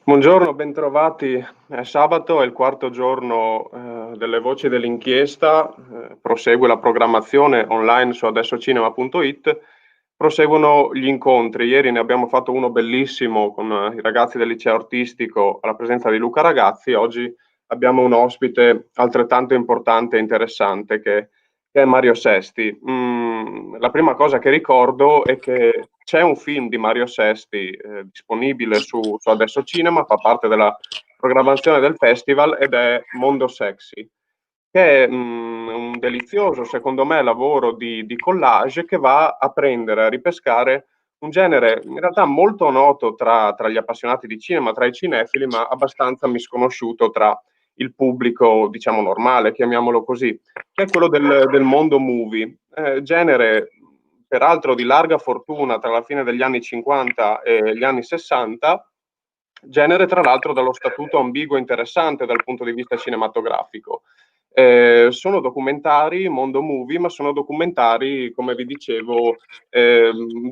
Buongiorno, bentrovati. È sabato, è il quarto giorno delle voci dell'inchiesta, prosegue la programmazione online su adessocinema.it, proseguono gli incontri. Ieri ne abbiamo fatto uno bellissimo con i ragazzi del liceo artistico alla presenza di Luca Ragazzi. Oggi abbiamo un ospite altrettanto importante e interessante che è Mario Sesti. La prima cosa che ricordo è che c'è un film di Mario Sesti disponibile su Adesso Cinema, fa parte della programmazione del festival ed è Mondo Sexy, che è un delizioso, secondo me, lavoro di collage che va a prendere, a ripescare un genere in realtà molto noto tra gli appassionati di cinema, tra i cinefili, ma abbastanza misconosciuto tra il pubblico, diciamo, normale, chiamiamolo così, che è quello del mondo movie, genere peraltro di larga fortuna tra la fine degli anni 50 e gli anni 60, genere tra l'altro dallo statuto ambiguo interessante dal punto di vista cinematografico. Sono documentari, mondo movie, ma sono documentari, come vi dicevo,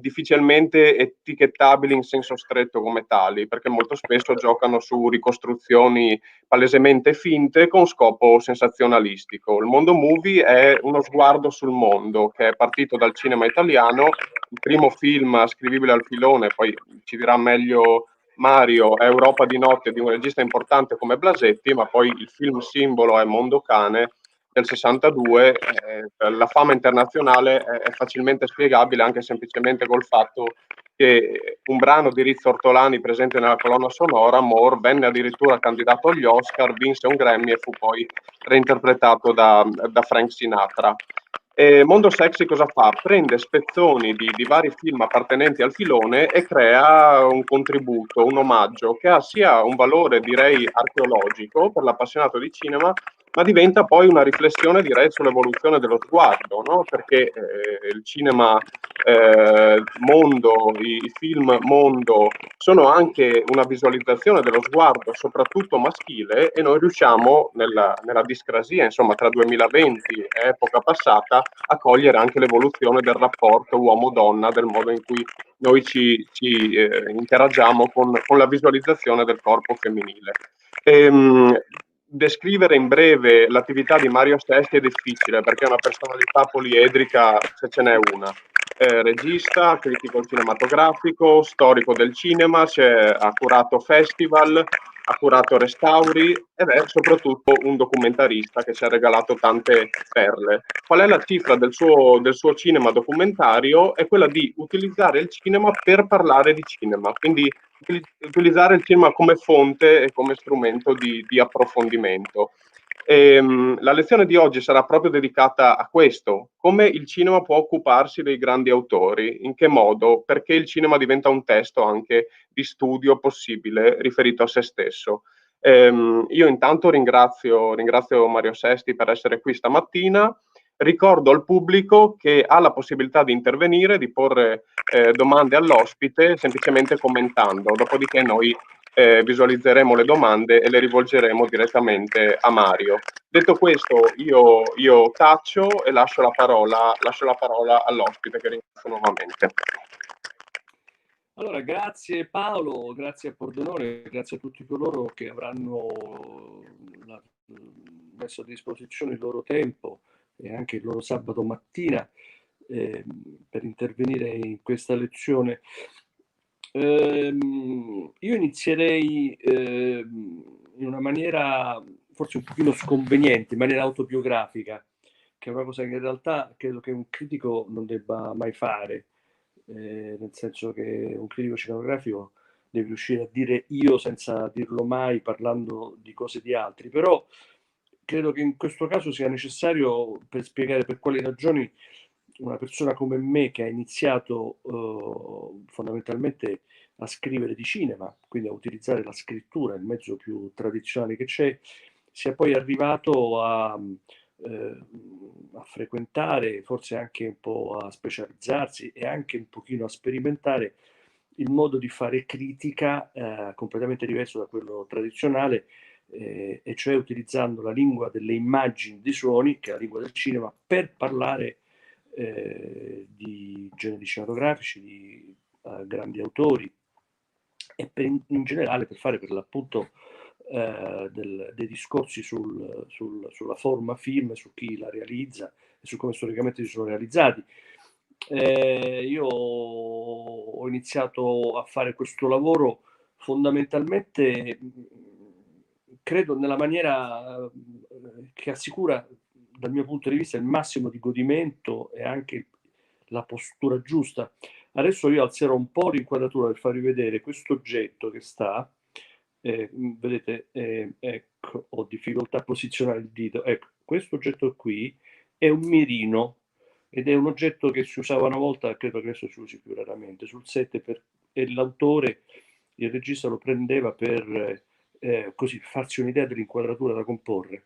difficilmente etichettabili in senso stretto come tali, perché molto spesso giocano su ricostruzioni palesemente finte con scopo sensazionalistico. Il mondo movie è uno sguardo sul mondo che è partito dal cinema italiano, il primo film ascrivibile al filone, poi ci dirà meglio Mario, è Europa di notte di un regista importante come Blasetti, ma poi il film simbolo è Mondo Cane del 62. La fama internazionale è facilmente spiegabile anche semplicemente col fatto che un brano di Rizzo Ortolani presente nella colonna sonora, More, venne addirittura candidato agli Oscar, vinse un Grammy e fu poi reinterpretato da Frank Sinatra. Mondo Sexy cosa fa? Prende spezzoni di vari film appartenenti al filone e crea un contributo, un omaggio che ha sia un valore, direi, archeologico per l'appassionato di cinema, ma diventa poi una riflessione, direi, sull'evoluzione dello sguardo, no? Perché il cinema mondo, i film mondo sono anche una visualizzazione dello sguardo, soprattutto maschile, e noi riusciamo nella discrasia, insomma, tra 2020 e epoca passata, a cogliere anche l'evoluzione del rapporto uomo-donna, del modo in cui noi ci interagiamo con la visualizzazione del corpo femminile. Descrivere in breve l'attività di Mario Sesti è difficile perché è una personalità poliedrica, se ce n'è una. Regista, critico cinematografico, storico del cinema, ha curato festival, ha curato restauri ed è soprattutto un documentarista che ci ha regalato tante perle. Qual è la cifra del suo cinema documentario? È quella di utilizzare il cinema per parlare di cinema, quindi utilizzare il cinema come fonte e come strumento di approfondimento. La lezione di oggi sarà proprio dedicata a questo: come il cinema può occuparsi dei grandi autori, in che modo, perché il cinema diventa un testo anche di studio possibile riferito a se stesso. Io intanto ringrazio Mario Sesti per essere qui stamattina. Ricordo al pubblico che ha la possibilità di intervenire, di porre domande all'ospite semplicemente commentando, dopodiché noi visualizzeremo le domande e le rivolgeremo direttamente a Mario. Detto questo, io taccio e lascio la parola all'ospite, che ringrazio nuovamente. Allora, grazie Paolo, grazie a Pordenone, grazie a tutti coloro che avranno messo a disposizione il loro tempo e anche il loro sabato mattina per intervenire in questa lezione. Io inizierei in una maniera forse un pochino sconveniente, in maniera autobiografica, che è una cosa che in realtà credo che un critico non debba mai fare, nel senso che un critico cinematografico deve riuscire a dire io senza dirlo mai, parlando di cose di altri, però credo che in questo caso sia necessario per spiegare per quali ragioni una persona come me che ha iniziato fondamentalmente a scrivere di cinema, quindi a utilizzare la scrittura, il mezzo più tradizionale che c'è, sia poi arrivato a frequentare, forse anche un po' a specializzarsi e anche un pochino a sperimentare il modo di fare critica completamente diverso da quello tradizionale, e cioè utilizzando la lingua delle immagini, dei suoni, che è la lingua del cinema, per parlare di generi cinematografici, di grandi autori e in generale per fare per l'appunto dei discorsi sulla forma film, su chi la realizza e su come storicamente si sono realizzati. Io ho iniziato a fare questo lavoro fondamentalmente, credo, nella maniera che assicura dal mio punto di vista il massimo di godimento e anche la postura giusta. Adesso io alzerò un po' l'inquadratura per farvi vedere questo oggetto che sta, vedete, ecco, ho difficoltà a posizionare il dito, ecco, questo oggetto qui è un mirino ed è un oggetto che si usava una volta, credo che adesso si usi più raramente, sul set e l'autore, il regista lo prendeva per così farsi un'idea dell'inquadratura da comporre.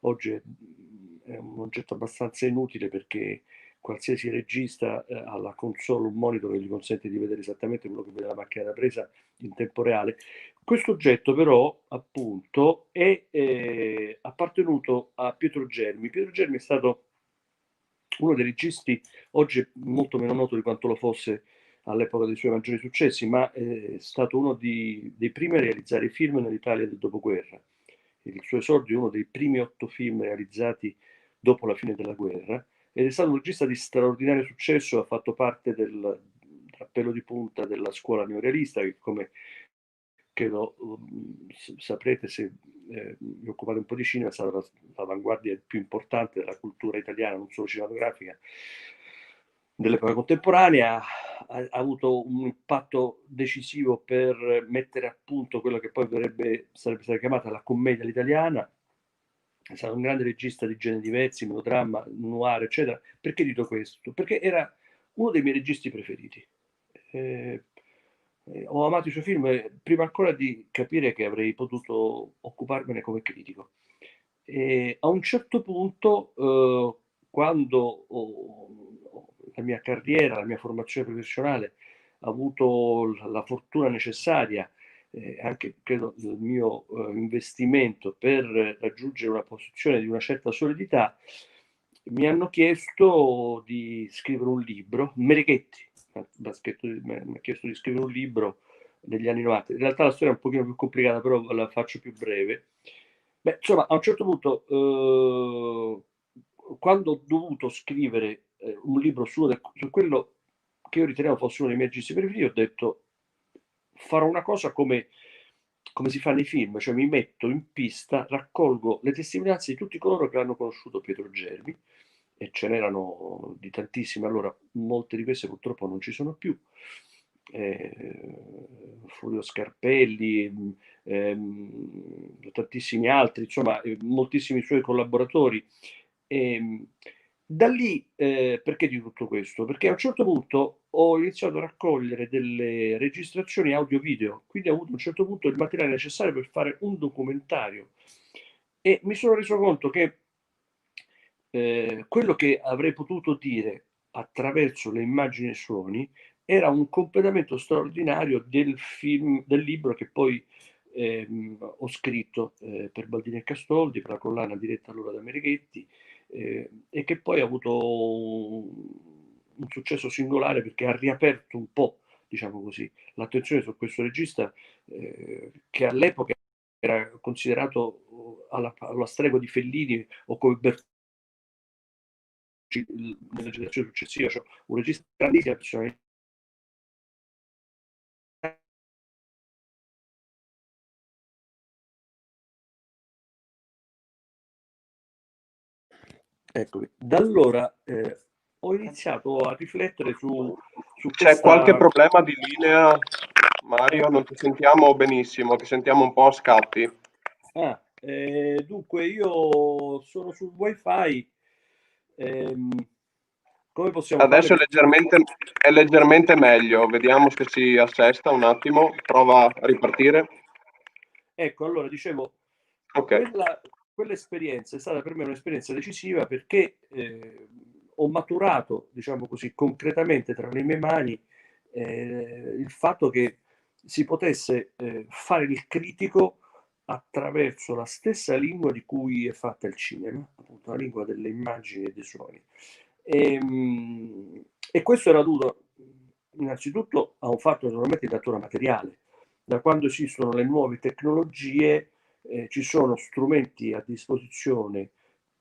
Oggi è un oggetto abbastanza inutile perché qualsiasi regista ha alla console un monitor che gli consente di vedere esattamente quello che vede la macchina da presa in tempo reale. Questo oggetto però, appunto, è appartenuto a Pietro Germi. Pietro Germi è stato uno dei registi, oggi molto meno noto di quanto lo fosse all'epoca dei suoi maggiori successi, ma è stato uno dei primi a realizzare film nell'Italia del dopoguerra. Il suo esordio è uno dei primi 8 film realizzati dopo la fine della guerra ed è stato un regista di straordinario successo, ha fatto parte del drappello di punta della scuola neorealista, che come credo saprete se vi occupate un po' di cinema, è stata l'avanguardia più importante della cultura italiana, non solo cinematografica, dell'epoca contemporanea. Ha avuto un impatto decisivo per mettere a punto quello che poi sarebbe stata chiamata la commedia all'italiana. È stato un grande regista di generi diversi, melodramma, noir, eccetera. Perché dico questo? Perché era uno dei miei registi preferiti. Ho amato i suoi film prima ancora di capire che avrei potuto occuparmene come critico. A un certo punto, quando la mia carriera, la mia formazione professionale ha avuto la fortuna necessaria, anche credo il mio investimento per raggiungere una posizione di una certa solidità, mi hanno chiesto di scrivere un libro. Merichetti mi ha chiesto di scrivere un libro negli anni 90. In realtà la storia è un pochino più complicata, però la faccio più breve. Beh, insomma, a un certo punto, quando ho dovuto scrivere un libro su quello che io ritenevo fosse uno dei miei registi preferiti, ho detto farò una cosa come si fa nei film, cioè mi metto in pista, raccolgo le testimonianze di tutti coloro che hanno conosciuto Pietro Germi, e ce n'erano di tantissime, allora molte di queste purtroppo non ci sono più. Fulvio Scarpelli, tantissimi altri, insomma, moltissimi suoi collaboratori. Da lì, perché di tutto questo? Perché a un certo punto ho iniziato a raccogliere delle registrazioni audio-video, quindi ho avuto a un certo punto il materiale necessario per fare un documentario e mi sono reso conto che quello che avrei potuto dire attraverso le immagini e i suoni era un completamento straordinario del libro che poi ho scritto per Baldini e Castoldi, per la collana diretta allora da Merichetti, e che poi ha avuto un successo singolare perché ha riaperto un po', diciamo così, l'attenzione su questo regista che all'epoca era considerato alla stregua di Fellini o come Bertolucci nella generazione successiva, cioè un regista grandissima personalità. Eccomi. Da allora ho iniziato a riflettere su C'è qualche questa... problema di linea, Mario? Non ti sentiamo benissimo, ti sentiamo un po' a scatti. Dunque io sono sul wifi, come possiamo fare? Adesso è leggermente meglio, vediamo se si assesta un attimo, prova a ripartire. Ecco, allora dicevo, Ok. quell'esperienza è stata per me un'esperienza decisiva perché ho maturato, diciamo così, concretamente tra le mie mani il fatto che si potesse fare il critico attraverso la stessa lingua di cui è fatta il cinema, appunto la lingua delle immagini e dei suoni. E questo era dovuto innanzitutto a un fatto naturalmente di natura materiale, da quando esistono le nuove tecnologie, ci sono strumenti a disposizione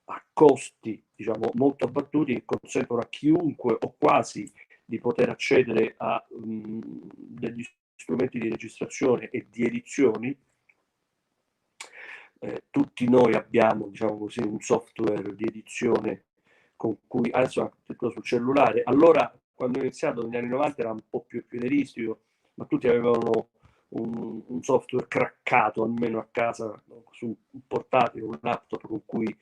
a costi, diciamo, molto abbattuti, che consentono a chiunque o quasi di poter accedere a degli strumenti di registrazione e di edizioni. Tutti noi abbiamo, diciamo così, un software di edizione con cui adesso addirittura sul cellulare. Allora, quando ho iniziato negli anni 90 era un po' più pionieristico, ma tutti avevano un software craccato almeno a casa, su un portatile, un laptop con cui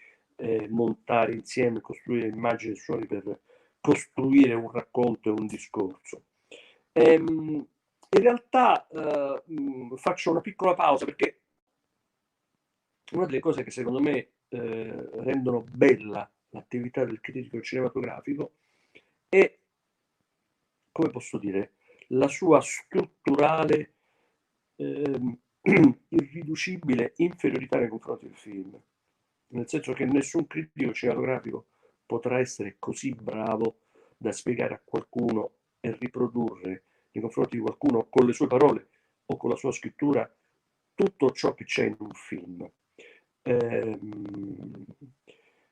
montare insieme, costruire immagini e suoni per costruire un racconto e un discorso. In realtà faccio una piccola pausa perché una delle cose che secondo me rendono bella l'attività del critico cinematografico è, come posso dire, la sua strutturale, irriducibile inferiorità nei confronti del film. Nel senso che nessun critico cinematografico potrà essere così bravo da spiegare a qualcuno e riprodurre nei confronti di qualcuno con le sue parole o con la sua scrittura tutto ciò che c'è in un film.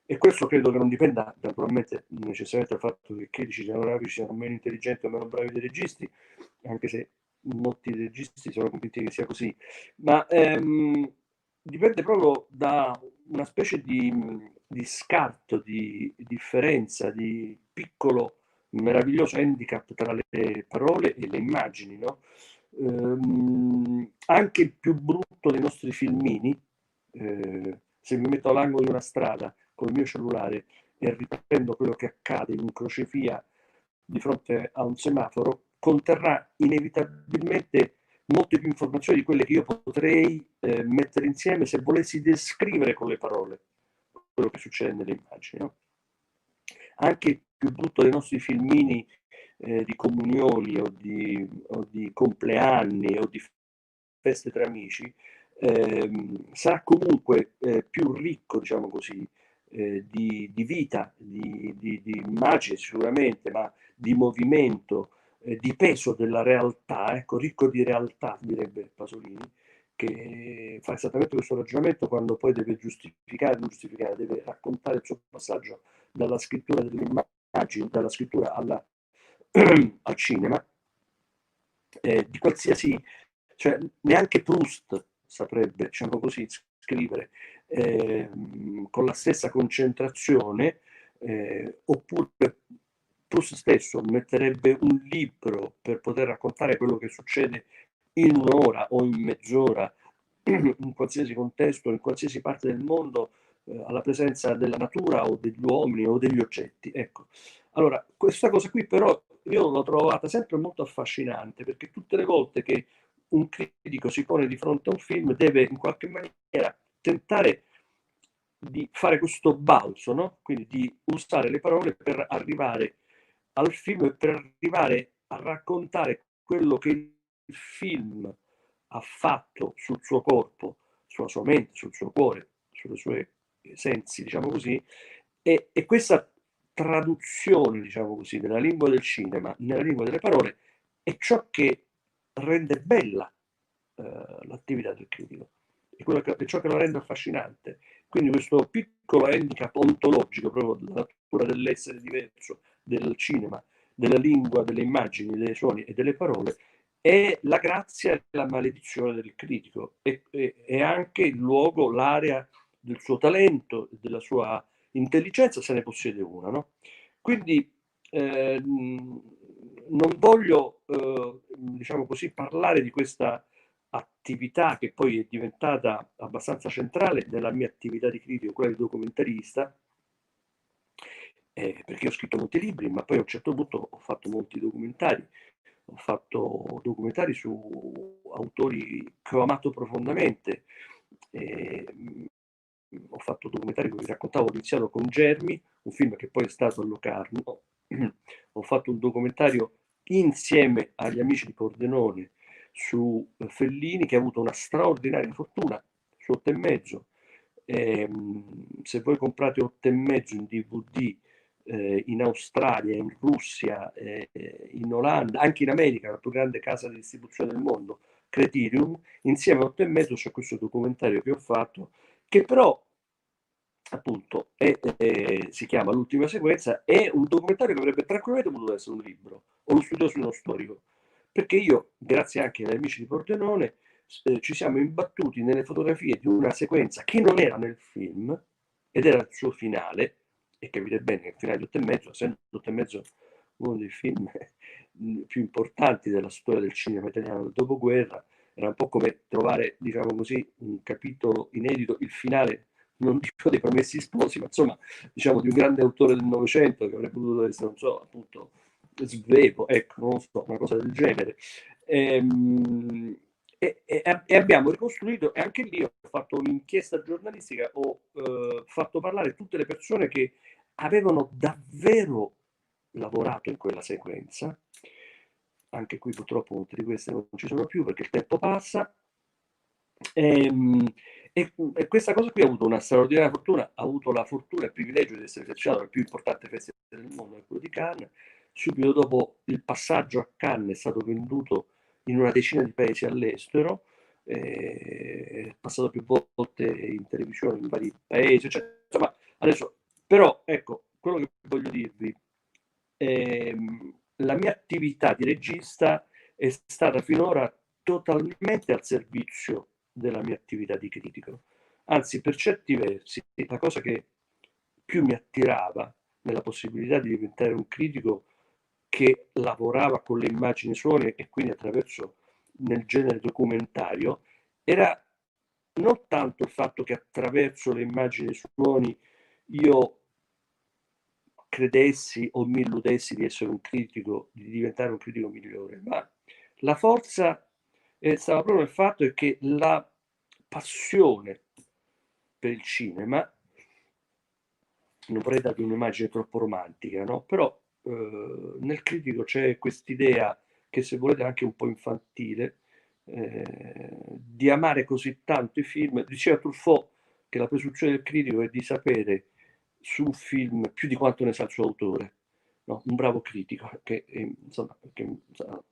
E questo credo che non dipenda naturalmente necessariamente dal fatto che i critici cinematografici siano meno intelligenti o meno bravi dei registi, anche se molti registi sono convinti che sia così, ma dipende proprio da una specie di scarto, di differenza, di piccolo meraviglioso handicap tra le parole e le immagini, no? Anche il più brutto dei nostri filmini, se mi metto all'angolo di una strada col mio cellulare e riprendo quello che accade in un crocevia di fronte a un semaforo, conterrà inevitabilmente molte più informazioni di quelle che io potrei mettere insieme se volessi descrivere con le parole quello che succede nelle immagini. No? Anche il più brutto dei nostri filmini di comunioni o di compleanni o di feste tra amici sarà comunque più ricco, diciamo così, di vita, di immagine sicuramente, ma di movimento, di peso della realtà, ecco, ricco di realtà, direbbe Pasolini, che fa esattamente questo ragionamento quando poi deve giustificare, non giustificare, deve raccontare il suo passaggio dalla scrittura delle immagini, dalla scrittura al cinema, di qualsiasi, cioè neanche Proust saprebbe, diciamo così, scrivere con la stessa concentrazione, oppure Proust stesso metterebbe un libro per poter raccontare quello che succede in un'ora o in mezz'ora in qualsiasi contesto, in qualsiasi parte del mondo, alla presenza della natura o degli uomini o degli oggetti. Ecco. Allora, questa cosa qui però io l'ho trovata sempre molto affascinante, perché tutte le volte che un critico si pone di fronte a un film deve in qualche maniera tentare di fare questo balzo, no? Quindi di usare le parole per arrivare al film e per arrivare a raccontare quello che il film ha fatto sul suo corpo, sulla sua mente, sul suo cuore, sulle sue sensi, diciamo così, e questa traduzione, diciamo così, della lingua del cinema nella lingua delle parole è ciò che rende bella l'attività del critico, è ciò che lo rende affascinante. Quindi questo piccolo handicap ontologico proprio della natura dell'essere diverso del cinema, della lingua, delle immagini, dei suoni e delle parole, è la grazia e la maledizione del critico, è anche il luogo, l'area del suo talento, della sua intelligenza, se ne possiede una. No? Quindi non voglio, diciamo così, parlare di questa attività che poi è diventata abbastanza centrale nella mia attività di critico, quella di documentarista, perché ho scritto molti libri, ma poi a un certo punto ho fatto molti documentari. Ho fatto documentari su autori che ho amato profondamente. Ho fatto documentari come vi raccontavo, ho iniziato con Germi, un film che poi è stato a Locarno. Ho fatto un documentario insieme agli amici di Pordenone su Fellini, che ha avuto una straordinaria fortuna su 8,5. Se voi comprate 8,5 in DVD in Australia, in Russia, in Olanda, anche in America, la più grande casa di distribuzione del mondo, Criterium, insieme a 8 e mezzo c'è questo documentario che ho fatto, che però appunto si chiama L'ultima sequenza, è un documentario che avrebbe tranquillamente potuto essere un libro o uno studio su uno storico, perché io, grazie anche agli amici di Pordenone, ci siamo imbattuti nelle fotografie di una sequenza che non era nel film ed era il suo finale, e capite bene che il finale di 8 e mezzo, essendo 8 e mezzo uno dei film più importanti della storia del cinema italiano del dopoguerra, era un po' come trovare, diciamo così, un capitolo inedito, il finale, non dico dei Promessi Sposi, ma insomma, diciamo di un grande autore del Novecento che avrebbe potuto essere, non so, appunto, Svevo, ecco, non so, una cosa del genere. E abbiamo ricostruito, e anche lì ho fatto un'inchiesta giornalistica, ho fatto parlare tutte le persone che avevano davvero lavorato in quella sequenza. Anche qui purtroppo molte di queste non ci sono più perché il tempo passa. E questa cosa qui ha avuto una straordinaria fortuna, ha avuto la fortuna e il privilegio di essere selezionato al più importante festival del mondo, quello di Cannes. Subito dopo il passaggio a Cannes è stato venduto in una decina di paesi all'estero, è passato più volte in televisione in vari paesi, cioè, insomma, adesso, però ecco, quello che voglio dirvi, la mia attività di regista è stata finora totalmente al servizio della mia attività di critico. Anzi, per certi versi, la cosa che più mi attirava nella possibilità di diventare un critico che lavorava con le immagini e suoni e quindi attraverso nel genere documentario era non tanto il fatto che attraverso le immagini e suoni io credessi o mi illudessi di essere un critico, di diventare un critico migliore, ma la forza stava proprio nel fatto che la passione per il cinema, non vorrei darvi un'immagine troppo romantica, no? Però nel critico c'è quest'idea che se volete anche un po' infantile, di amare così tanto i film. Diceva Truffaut che la presunzione del critico è di sapere su un film più di quanto ne sa il suo autore, no? Un bravo critico, che insomma è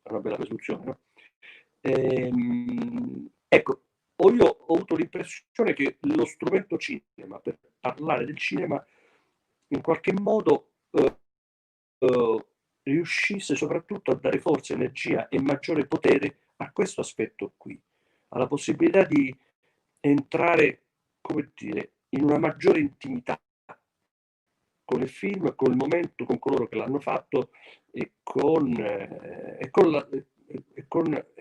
una bella presunzione, no? Ecco, io ho avuto l'impressione che lo strumento cinema per parlare del cinema in qualche modo riuscisse soprattutto a dare forza, energia e maggiore potere a questo aspetto qui, alla possibilità di entrare, come dire, in una maggiore intimità con il film, con il momento, con coloro che l'hanno fatto e con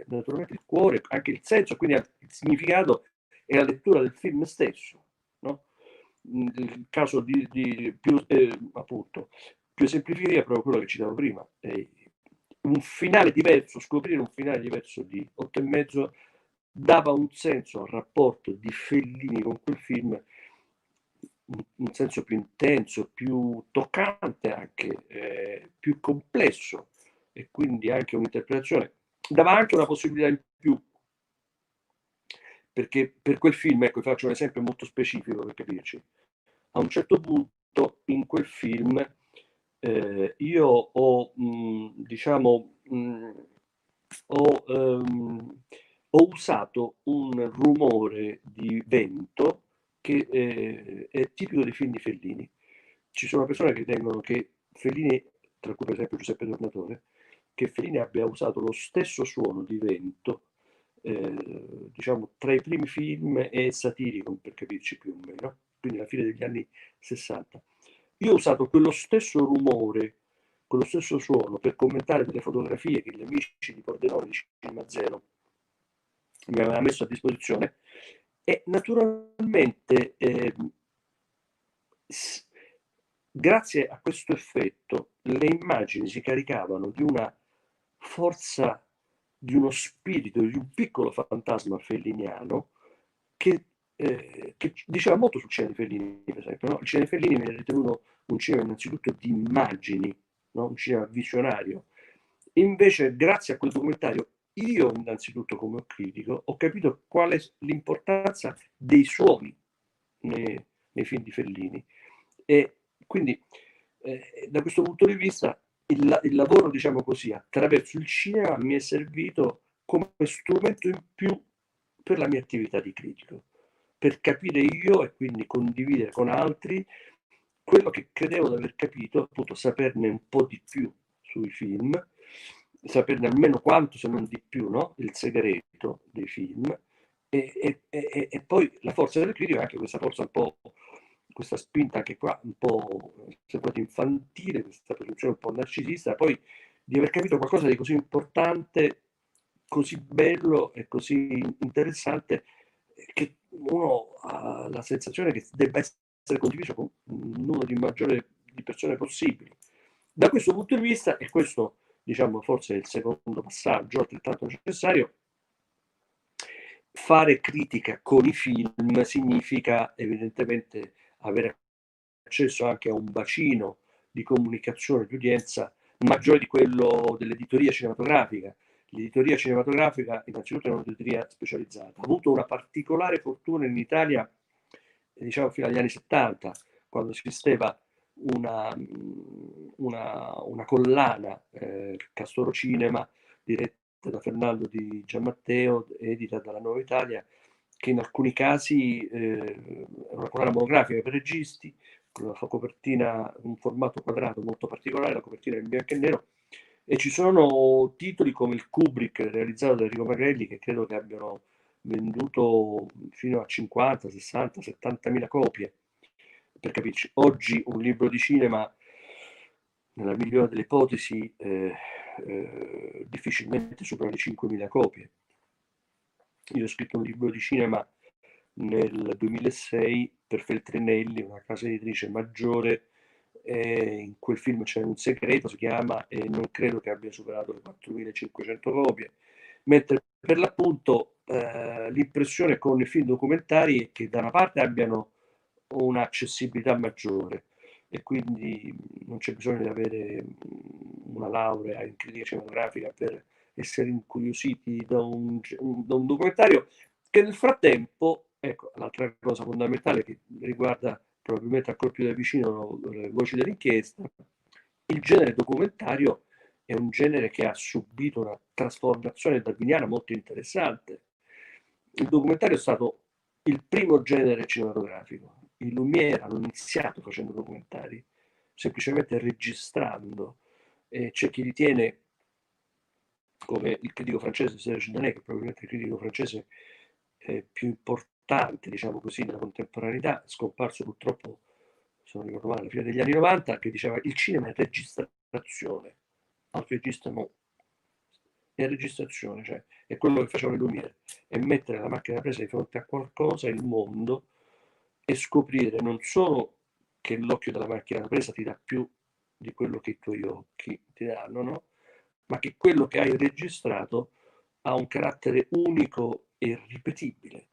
naturalmente il cuore, anche il senso, quindi il significato e la lettura del film stesso. No? Il caso di più, appunto, più esemplificativo è proprio quello che citavo prima. Un finale diverso, scoprire un finale diverso di 8 e mezzo dava un senso al rapporto di Fellini con quel film, un senso più intenso, più toccante anche, più complesso e quindi anche un'interpretazione. Dava anche una possibilità in più, perché per quel film, ecco, vi faccio un esempio molto specifico per capirci. A un certo punto in quel film io ho, diciamo, ho usato un rumore di vento che è tipico dei film di Fellini. Ci sono persone che ritengono che Fellini, tra cui per esempio Giuseppe Tornatore, che Fellini abbia usato lo stesso suono di vento, diciamo, tra i primi film e Satirico, per capirci più o meno, quindi alla fine degli anni 60. Io ho usato quello stesso rumore, quello stesso suono per commentare delle fotografie che gli amici di Pordenone di Cinema Zero mi aveva messo a disposizione e naturalmente grazie a questo effetto le immagini si caricavano di una forza, di uno spirito, di un piccolo fantasma felliniano che diceva molto sul cinema di Fellini, per esempio. No? Il cinema di Fellini viene ritenuto un cinema innanzitutto di immagini, no? Un cinema visionario. Invece, grazie a quel documentario, io innanzitutto come critico ho capito qual è l'importanza dei suoni nei film di Fellini. E quindi da questo punto di vista il lavoro, diciamo così, attraverso il cinema mi è servito come strumento in più per la mia attività di critico, per capire io e quindi condividere con altri quello che credevo di aver capito, appunto saperne un po' di più sui film, saperne almeno quanto se non di più, no? Il segreto dei film, e poi la forza del critico è anche questa forza un po', questa spinta anche qua un po' se volete infantile, questa presunzione un po' narcisista, poi di aver capito qualcosa di così importante, così bello e così interessante, che uno ha la sensazione che debba essere condiviso con un numero di maggiore di persone possibili. Da questo punto di vista, e questo diciamo forse è il secondo passaggio altrettanto necessario, fare critica con i film significa evidentemente avere accesso anche a un bacino di comunicazione di udienza maggiore di quello dell'editoria cinematografica. L'editoria cinematografica innanzitutto è un'editoria specializzata, ha avuto una particolare fortuna in Italia, diciamo fino agli anni 70, quando esisteva una collana, Castoro Cinema, diretta da Fernando Di Giammatteo, edita dalla Nuova Italia, che in alcuni casi è una collana monografica per registi, con una copertina, un formato quadrato molto particolare, la copertina è in bianco e nero, e ci sono titoli come il Kubrick realizzato da Enrico Magrelli che credo che abbiano venduto fino a 50, 60, 70 mila copie. Per capirci, oggi un libro di cinema, nella migliore delle ipotesi, difficilmente supera le 5.000 copie. Io ho scritto un libro di cinema nel 2006 per Feltrinelli, una casa editrice maggiore, in quel film c'è un segreto, si chiama, e non credo che abbia superato le 4.500 copie, mentre per l'appunto l'impressione con i film documentari è che da una parte abbiano un'accessibilità maggiore e quindi non c'è bisogno di avere una laurea in critica cinematografica per essere incuriositi da un documentario che nel frattempo, ecco, l'altra cosa fondamentale che riguarda probabilmente ancora più da vicino le voci dell'inchiesta, il genere documentario è un genere che ha subito una trasformazione darwiniana molto interessante. Il documentario è stato il primo genere cinematografico. I Lumière hanno iniziato facendo documentari, semplicemente registrando. C'è chi ritiene, come il critico francese Serge Danet, che è probabilmente il critico francese più importante, diciamo così, della contemporaneità, scomparso purtroppo, se non ricordo male, alla fine degli anni 90, che diceva il cinema è registrazione, al regista no. È registrazione, cioè è quello che facevano i Lumière, è mettere la macchina da presa di fronte a qualcosa, il mondo, e scoprire non solo che l'occhio della macchina da presa ti dà più di quello che i tuoi occhi ti danno, no? Ma che quello che hai registrato ha un carattere unico e ripetibile.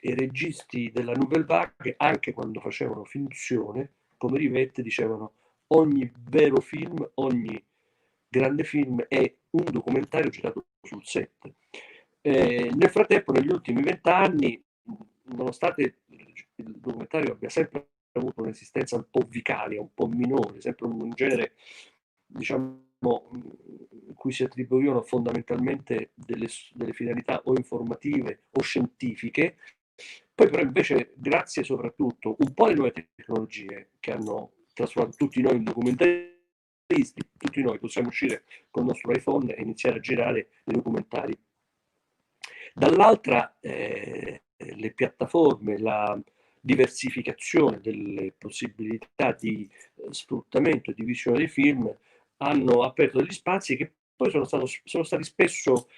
E i registi della Nouvelle Vague, anche quando facevano finzione, come Rivette, dicevano ogni vero film, ogni grande film è un documentario girato sul set. Nel frattempo, negli ultimi 20 anni, nonostante il documentario abbia sempre avuto un'esistenza un po' vicaria, un po' minore, sempre un genere, diciamo, in cui si attribuivano fondamentalmente delle finalità o informative o scientifiche, poi però invece grazie soprattutto un po' alle nuove tecnologie che hanno trasformato tutti noi in documentaristi, tutti noi possiamo uscire con il nostro iPhone e iniziare a girare dei documentari. Dall'altra le piattaforme, la diversificazione delle possibilità di sfruttamento e di visione dei film hanno aperto degli spazi che poi sono stati spesso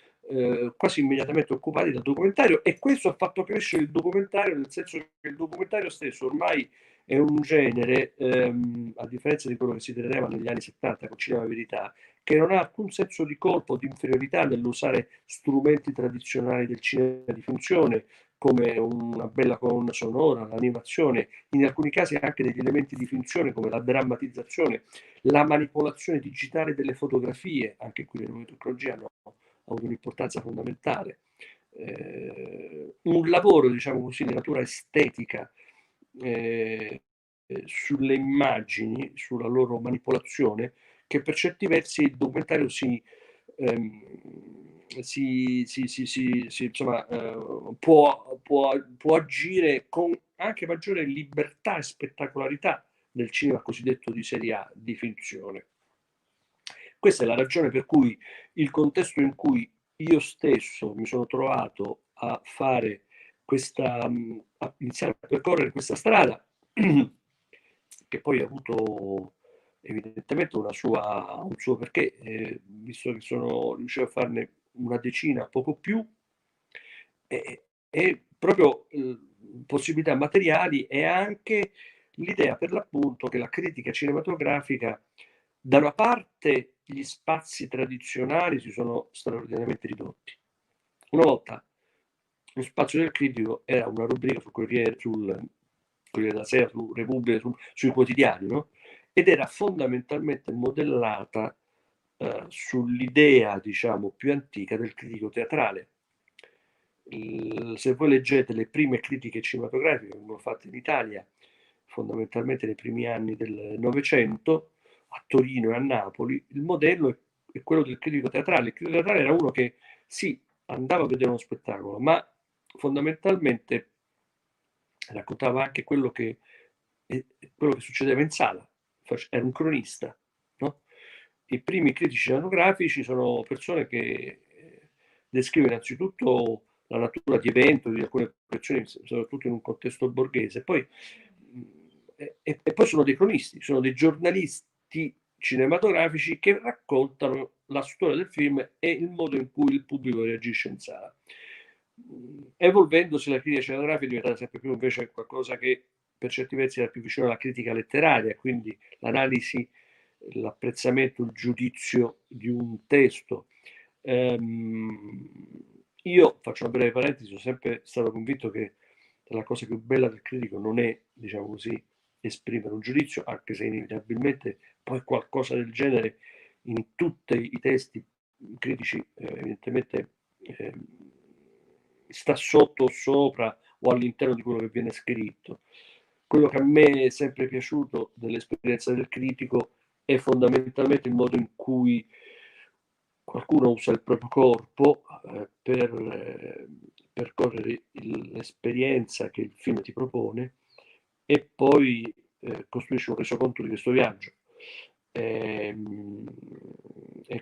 quasi immediatamente occupati dal documentario, e questo ha fatto crescere il documentario, nel senso che il documentario stesso ormai è un genere, a differenza di quello che si teneva negli anni 70 con Cinema Verità, che non ha alcun senso di colpo o di inferiorità nell'usare strumenti tradizionali del cinema di funzione, come una bella colonna sonora, l'animazione, in alcuni casi anche degli elementi di finzione come la drammatizzazione, la manipolazione digitale delle fotografie, anche qui le nuove tecnologie hanno avuto un'importanza fondamentale. Un lavoro, diciamo così, di natura estetica sulle immagini, sulla loro manipolazione, che per certi versi il documentario insomma, può agire con anche maggiore libertà e spettacolarità del cinema cosiddetto di serie A, di finzione. Questa è la ragione per cui il contesto in cui io stesso mi sono trovato a fare a iniziare a percorrere questa strada, che poi ha avuto evidentemente un suo perché, visto che sono riuscito a farne una decina, poco più, e proprio possibilità materiali e anche l'idea per l'appunto che la critica cinematografica, da una parte gli spazi tradizionali si sono straordinariamente ridotti. Una volta lo spazio del critico era una rubrica sul Corriere della Sera, su Repubblica, sui quotidiani, no? Ed era fondamentalmente modellata sull'idea, diciamo, più antica del critico teatrale. Se voi leggete le prime critiche cinematografiche che vengono fatte in Italia, fondamentalmente nei primi anni del Novecento, a Torino e a Napoli, il modello è quello del critico teatrale. Il critico teatrale era uno che sì, andava a vedere uno spettacolo, ma fondamentalmente raccontava anche quello che succedeva in sala, era un cronista, no? I primi critici cinematografici sono persone che descrivono innanzitutto la natura di evento, di alcune produzioni, soprattutto in un contesto borghese, e poi sono dei cronisti, sono dei giornalisti cinematografici che raccontano la storia del film e il modo in cui il pubblico reagisce in sala. Evolvendosi, la critica cinematografica è diventata sempre più invece qualcosa che per certi versi era più vicino alla critica letteraria, quindi l'analisi, l'apprezzamento, il giudizio di un testo. Io faccio una breve parentesi, sono sempre stato convinto che la cosa più bella del critico non è, diciamo così, esprimere un giudizio, anche se inevitabilmente poi qualcosa del genere in tutti i testi critici evidentemente sta sotto o sopra o all'interno di quello che viene scritto. Quello che a me è sempre piaciuto dell'esperienza del critico è fondamentalmente il modo in cui qualcuno usa il proprio corpo per percorrere l'esperienza che il film ti propone e poi costruisce un resoconto di questo viaggio. È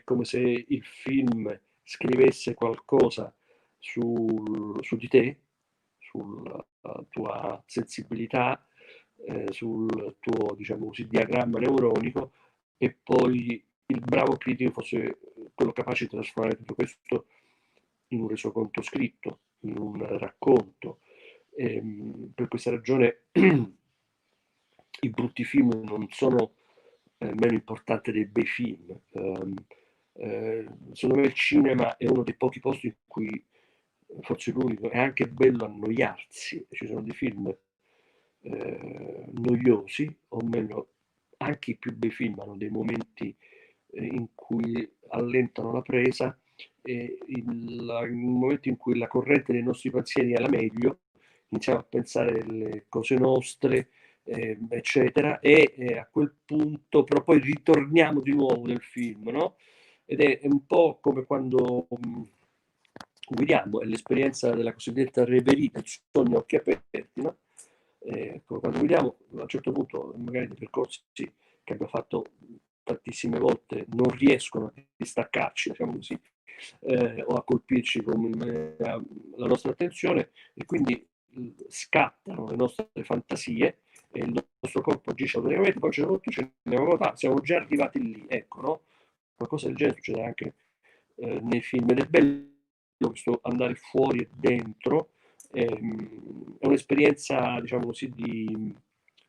come se il film scrivesse qualcosa su di te, sulla tua sensibilità, sul tuo, diciamo così, diagramma neuronico, e poi il bravo critico fosse quello capace di trasformare tutto questo in un resoconto scritto, in un racconto. Per questa ragione i brutti film non sono meno importanti dei bei film. Secondo me il cinema è uno dei pochi posti in cui, forse l'unico, è anche bello annoiarsi. Ci sono dei film noiosi, o meglio, anche i più bei film hanno dei momenti in cui allentano la presa, e il momento in cui la corrente dei nostri pensieri è la meglio, iniziamo a pensare alle cose nostre, eccetera, e a quel punto però poi ritorniamo di nuovo nel film, no? Ed è un po' come quando guidiamo, è l'esperienza della cosiddetta reverie, del sogno a occhi aperti, no? Quando guidiamo, a un certo punto, magari dei percorsi che abbiamo fatto tantissime volte non riescono a distaccarci, diciamo così, o a colpirci con la nostra attenzione, e quindi scattano le nostre fantasie e il nostro corpo agisce automaticamente, poi a un certo punto ci rendiamo conto, siamo già arrivati lì, ecco, no? Qualcosa del genere succede anche nei film, ed è bello questo andare fuori e dentro. È un'esperienza, diciamo così, di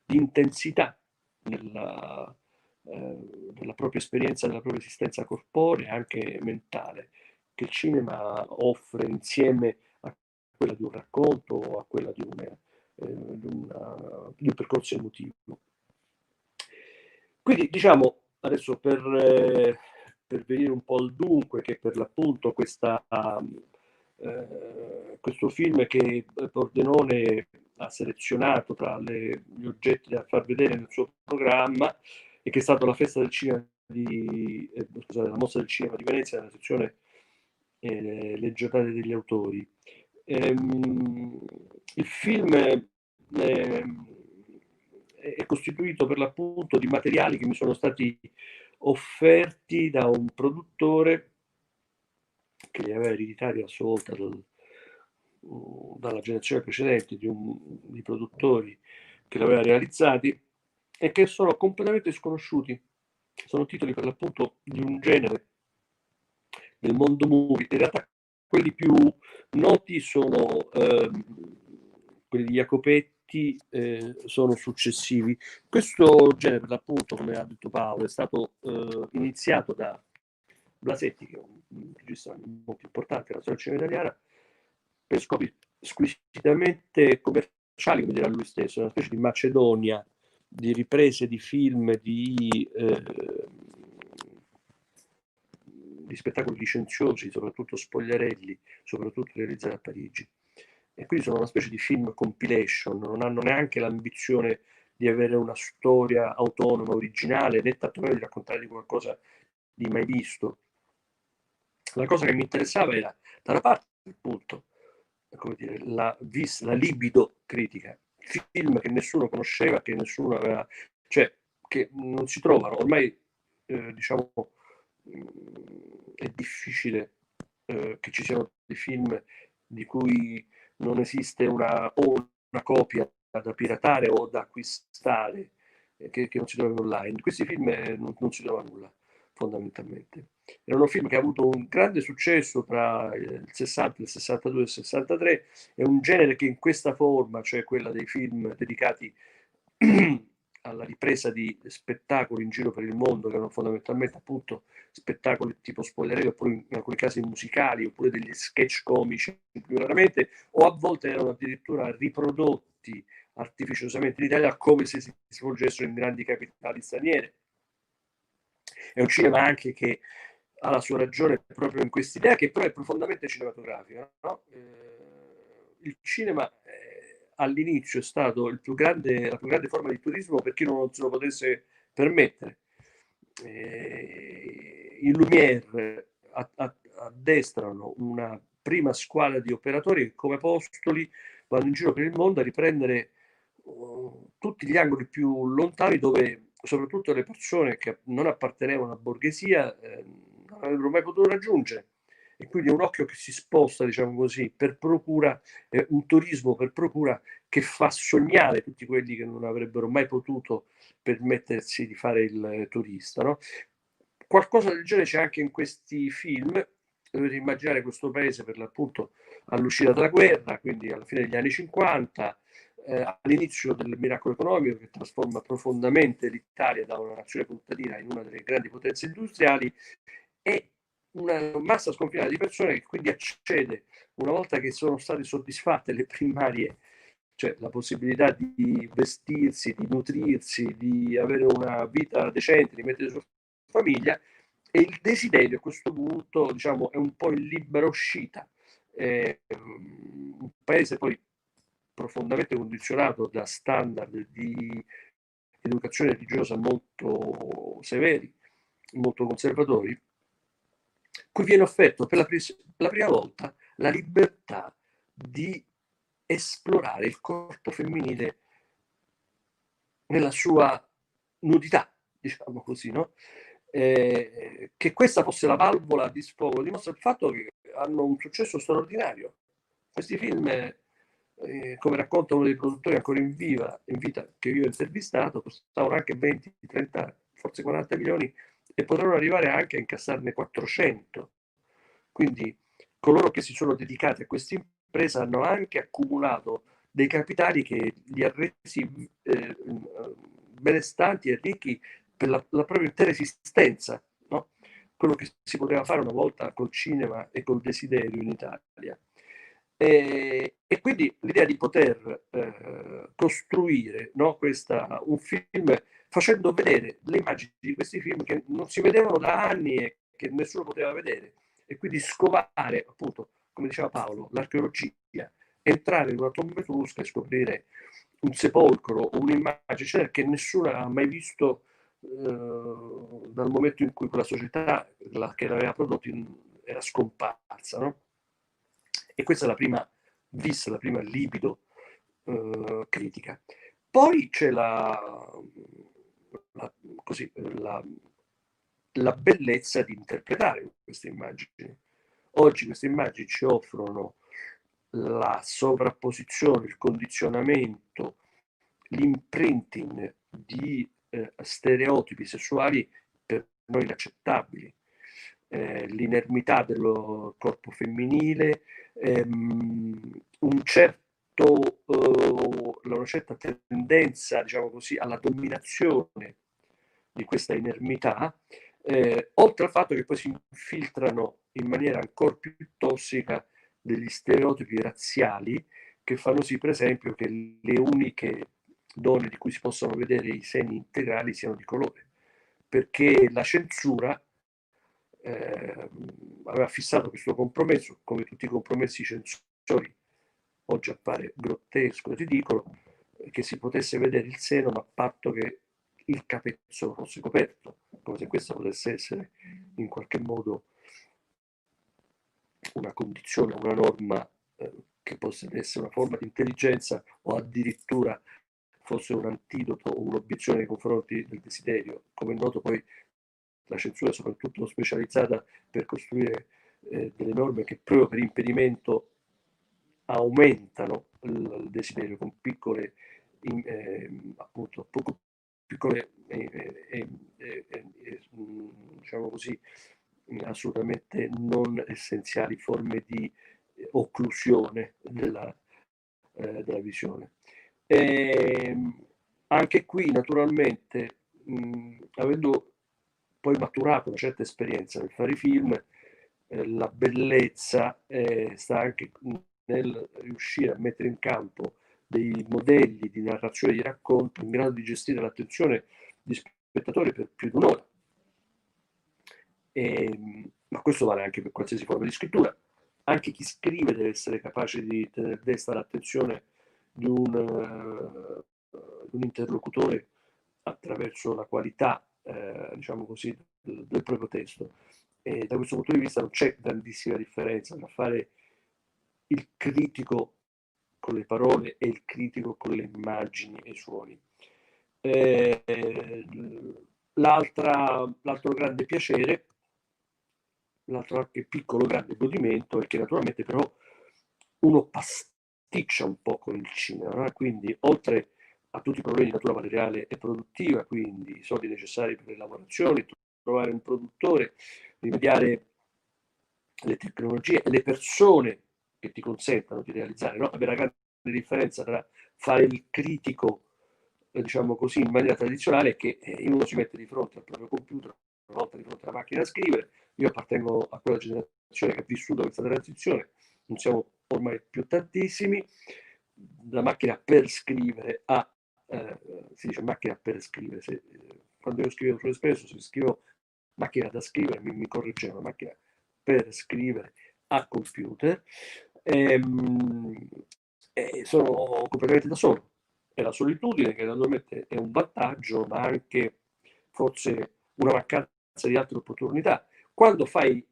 intensità nella propria esperienza, della propria esistenza corporea e anche mentale, che il cinema offre insieme a quella di un racconto o a quella di un percorso emotivo. Quindi, diciamo, adesso per venire un po' al dunque, che per l'appunto questo film che Pordenone ha selezionato tra gli oggetti da far vedere nel suo programma, e che è stato la festa del cinema scusate, la mostra del cinema di Venezia, nella sezione le giornate degli autori. Il film è costituito per l'appunto di materiali che mi sono stati offerti da un produttore che li aveva ereditati a sua volta dalla generazione precedente di produttori che li aveva realizzati e che sono completamente sconosciuti. Sono titoli per l'appunto di un genere del mondo movie. In realtà quelli più noti sono quelli di Jacopetti, sono successivi. Questo genere, per l'appunto, come ha detto Paolo, è stato iniziato da Blasetti, che è un regista molto importante della storia cinema italiana, per scopi squisitamente commerciali, come dirà lui stesso, una specie di Macedonia di riprese di film di spettacoli licenziosi, soprattutto spogliarelli, soprattutto realizzati a Parigi. E quindi sono una specie di film compilation, non hanno neanche l'ambizione di avere una storia autonoma, originale, né tantomeno di raccontare di qualcosa di mai visto. La cosa che mi interessava era, da una parte, appunto, come dire, la libido critica, film che nessuno conosceva, che nessuno aveva, cioè che non si trovano, ormai diciamo è difficile che ci siano dei film di cui non esiste una copia da piratare o da acquistare, che non si trovano online. Questi film non si trova nulla, fondamentalmente. Erano film che hanno avuto un grande successo tra il 60, il 62 e il 63, è un genere che in questa forma, cioè quella dei film dedicati alla ripresa di spettacoli in giro per il mondo, che erano fondamentalmente appunto spettacoli tipo spoilerelli, oppure in alcuni casi musicali, oppure degli sketch comici più raramente, o a volte erano addirittura riprodotti artificiosamente in Italia come se si svolgessero in grandi capitali straniere. È un cinema anche che ha la sua ragione proprio in quest'idea, che però è profondamente cinematografica. No? Il cinema all'inizio è stato la più grande forma di turismo per chi non se lo potesse permettere. I Lumière addestrano una prima squadra di operatori che come apostoli vanno in giro per il mondo a riprendere tutti gli angoli più lontani dove soprattutto le persone che non appartenevano alla borghesia non avrebbero mai potuto raggiungere. E quindi un occhio che si sposta, diciamo così, per procura, un turismo per procura che fa sognare tutti quelli che non avrebbero mai potuto permettersi di fare il turista. No? Qualcosa del genere c'è anche in questi film. Dovete immaginare questo paese per l'appunto all'uscita della guerra, quindi alla fine degli anni 50, all'inizio del miracolo economico che trasforma profondamente l'Italia da una nazione contadina in una delle grandi potenze industriali, e una massa sconfinata di persone che quindi accede, una volta che sono state soddisfatte le primarie, cioè la possibilità di vestirsi, di nutrirsi, di avere una vita decente, di mettere su famiglia, e il desiderio a questo punto, diciamo, è un po' in libera uscita. Un paese poi profondamente condizionato da standard di educazione religiosa molto severi, molto conservatori, cui viene offerto per la prima volta la libertà di esplorare il corpo femminile nella sua nudità, diciamo così, no? Che questa fosse la valvola di sfogo dimostra il fatto che hanno un successo straordinario. Questi film, come racconta uno dei produttori ancora in vita, che io ho intervistato, costavano anche 20, 30, forse 40 milioni e potranno arrivare anche a incassarne 400. Quindi coloro che si sono dedicati a questa impresa hanno anche accumulato dei capitali che li ha resi benestanti e ricchi per la propria intera esistenza, no? Quello che si poteva fare una volta col cinema e col desiderio in Italia. E quindi l'idea di poter costruire, no, un film facendo vedere le immagini di questi film che non si vedevano da anni e che nessuno poteva vedere, e quindi scovare, appunto, come diceva Paolo, l'archeologia, entrare in una tomba etrusca e scoprire un sepolcro o un'immagine che nessuno ha mai visto dal momento in cui quella società che l'aveva prodotto era scomparsa. scomparsa, no? E questa è la prima vis, la prima libido critica. Poi c'è così, la bellezza di interpretare queste immagini. Oggi queste immagini ci offrono la sovrapposizione, il condizionamento, l'imprinting di stereotipi sessuali per noi inaccettabili, l'inermità del corpo femminile, una certa tendenza, diciamo così, alla dominazione di questa inermità, oltre al fatto che poi si infiltrano in maniera ancora più tossica degli stereotipi razziali che fanno sì, per esempio, che le uniche donne di cui si possono vedere i seni integrali siano di colore, perché la censura aveva fissato questo compromesso, come tutti i compromessi censori, oggi appare grottesco e ridicolo, che si potesse vedere il seno, ma a patto che il capezzolo fosse coperto, come se questa potesse essere in qualche modo una condizione, una norma che possa essere una forma di intelligenza o addirittura fosse un antidoto o un'obiezione nei confronti del desiderio. Come è noto, poi la censura è soprattutto specializzata per costruire delle norme che proprio per impedimento aumentano il desiderio con piccole, appunto, poco piccole, diciamo così, assolutamente non essenziali forme di occlusione della visione. Anche qui, naturalmente, avendo poi maturato una certa esperienza nel fare i film, la bellezza sta anche nel riuscire a mettere in campo dei modelli di narrazione di racconto in grado di gestire l'attenzione di spettatori per più di un'ora. Ma questo vale anche per qualsiasi forma di scrittura. Anche chi scrive deve essere capace di tenere desta l'attenzione di un interlocutore attraverso la qualità, diciamo così, del proprio testo. E da questo punto di vista non c'è grandissima differenza tra fare il critico con le parole e il critico con le immagini e i suoni. L'altro grande piacere, l'altro anche piccolo grande godimento è che naturalmente però uno pasticcia un po' con il cinema, no? Quindi oltre a tutti i problemi di natura materiale e produttiva, quindi i soldi necessari per le lavorazioni, trovare un produttore, rimediare le tecnologie e le persone che ti consentano di realizzare, no? Avere una grande differenza tra fare il critico, diciamo così, in maniera tradizionale, che uno si mette di fronte al proprio computer, una volta di fronte alla macchina da scrivere. Io appartengo a quella generazione che ha vissuto questa transizione, non siamo ormai più tantissimi. La macchina per scrivere si dice macchina per scrivere. Quando io scrivevo sull'Espresso, se scrivo macchina da scrivere, mi correggevano, macchina per scrivere a computer. Sono completamente da solo. È la solitudine che naturalmente è un vantaggio, ma anche forse una mancanza di altre opportunità. Quando fai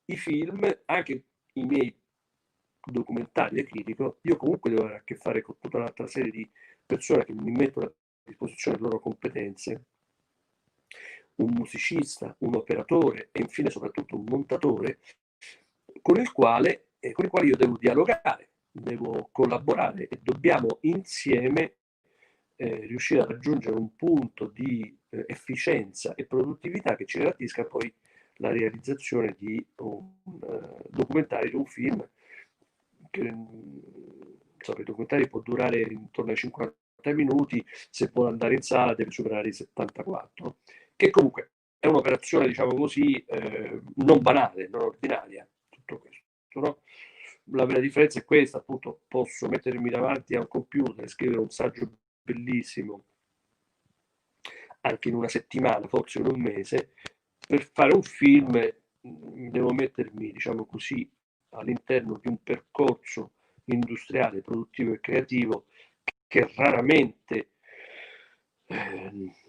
i film, anche i miei documentari e critico, io comunque devo avere a che fare con tutta un'altra serie di persone che mi mettono a disposizione le loro competenze, un musicista, un operatore e infine soprattutto un montatore con i quali io devo dialogare, devo collaborare e dobbiamo insieme riuscire a raggiungere un punto di efficienza e produttività che ci garantisca poi la realizzazione di un documentario, di un film che il documentario può durare intorno ai 50 minuti, se può andare in sala deve superare i 74, che comunque è un'operazione, diciamo così, non banale, non ordinaria, tutto questo, no? La vera differenza è questa, appunto, posso mettermi davanti a un computer e scrivere un saggio bellissimo anche in una settimana, forse in un mese. Per fare un film devo mettermi, diciamo così, all'interno di un percorso industriale, produttivo e creativo che raramente,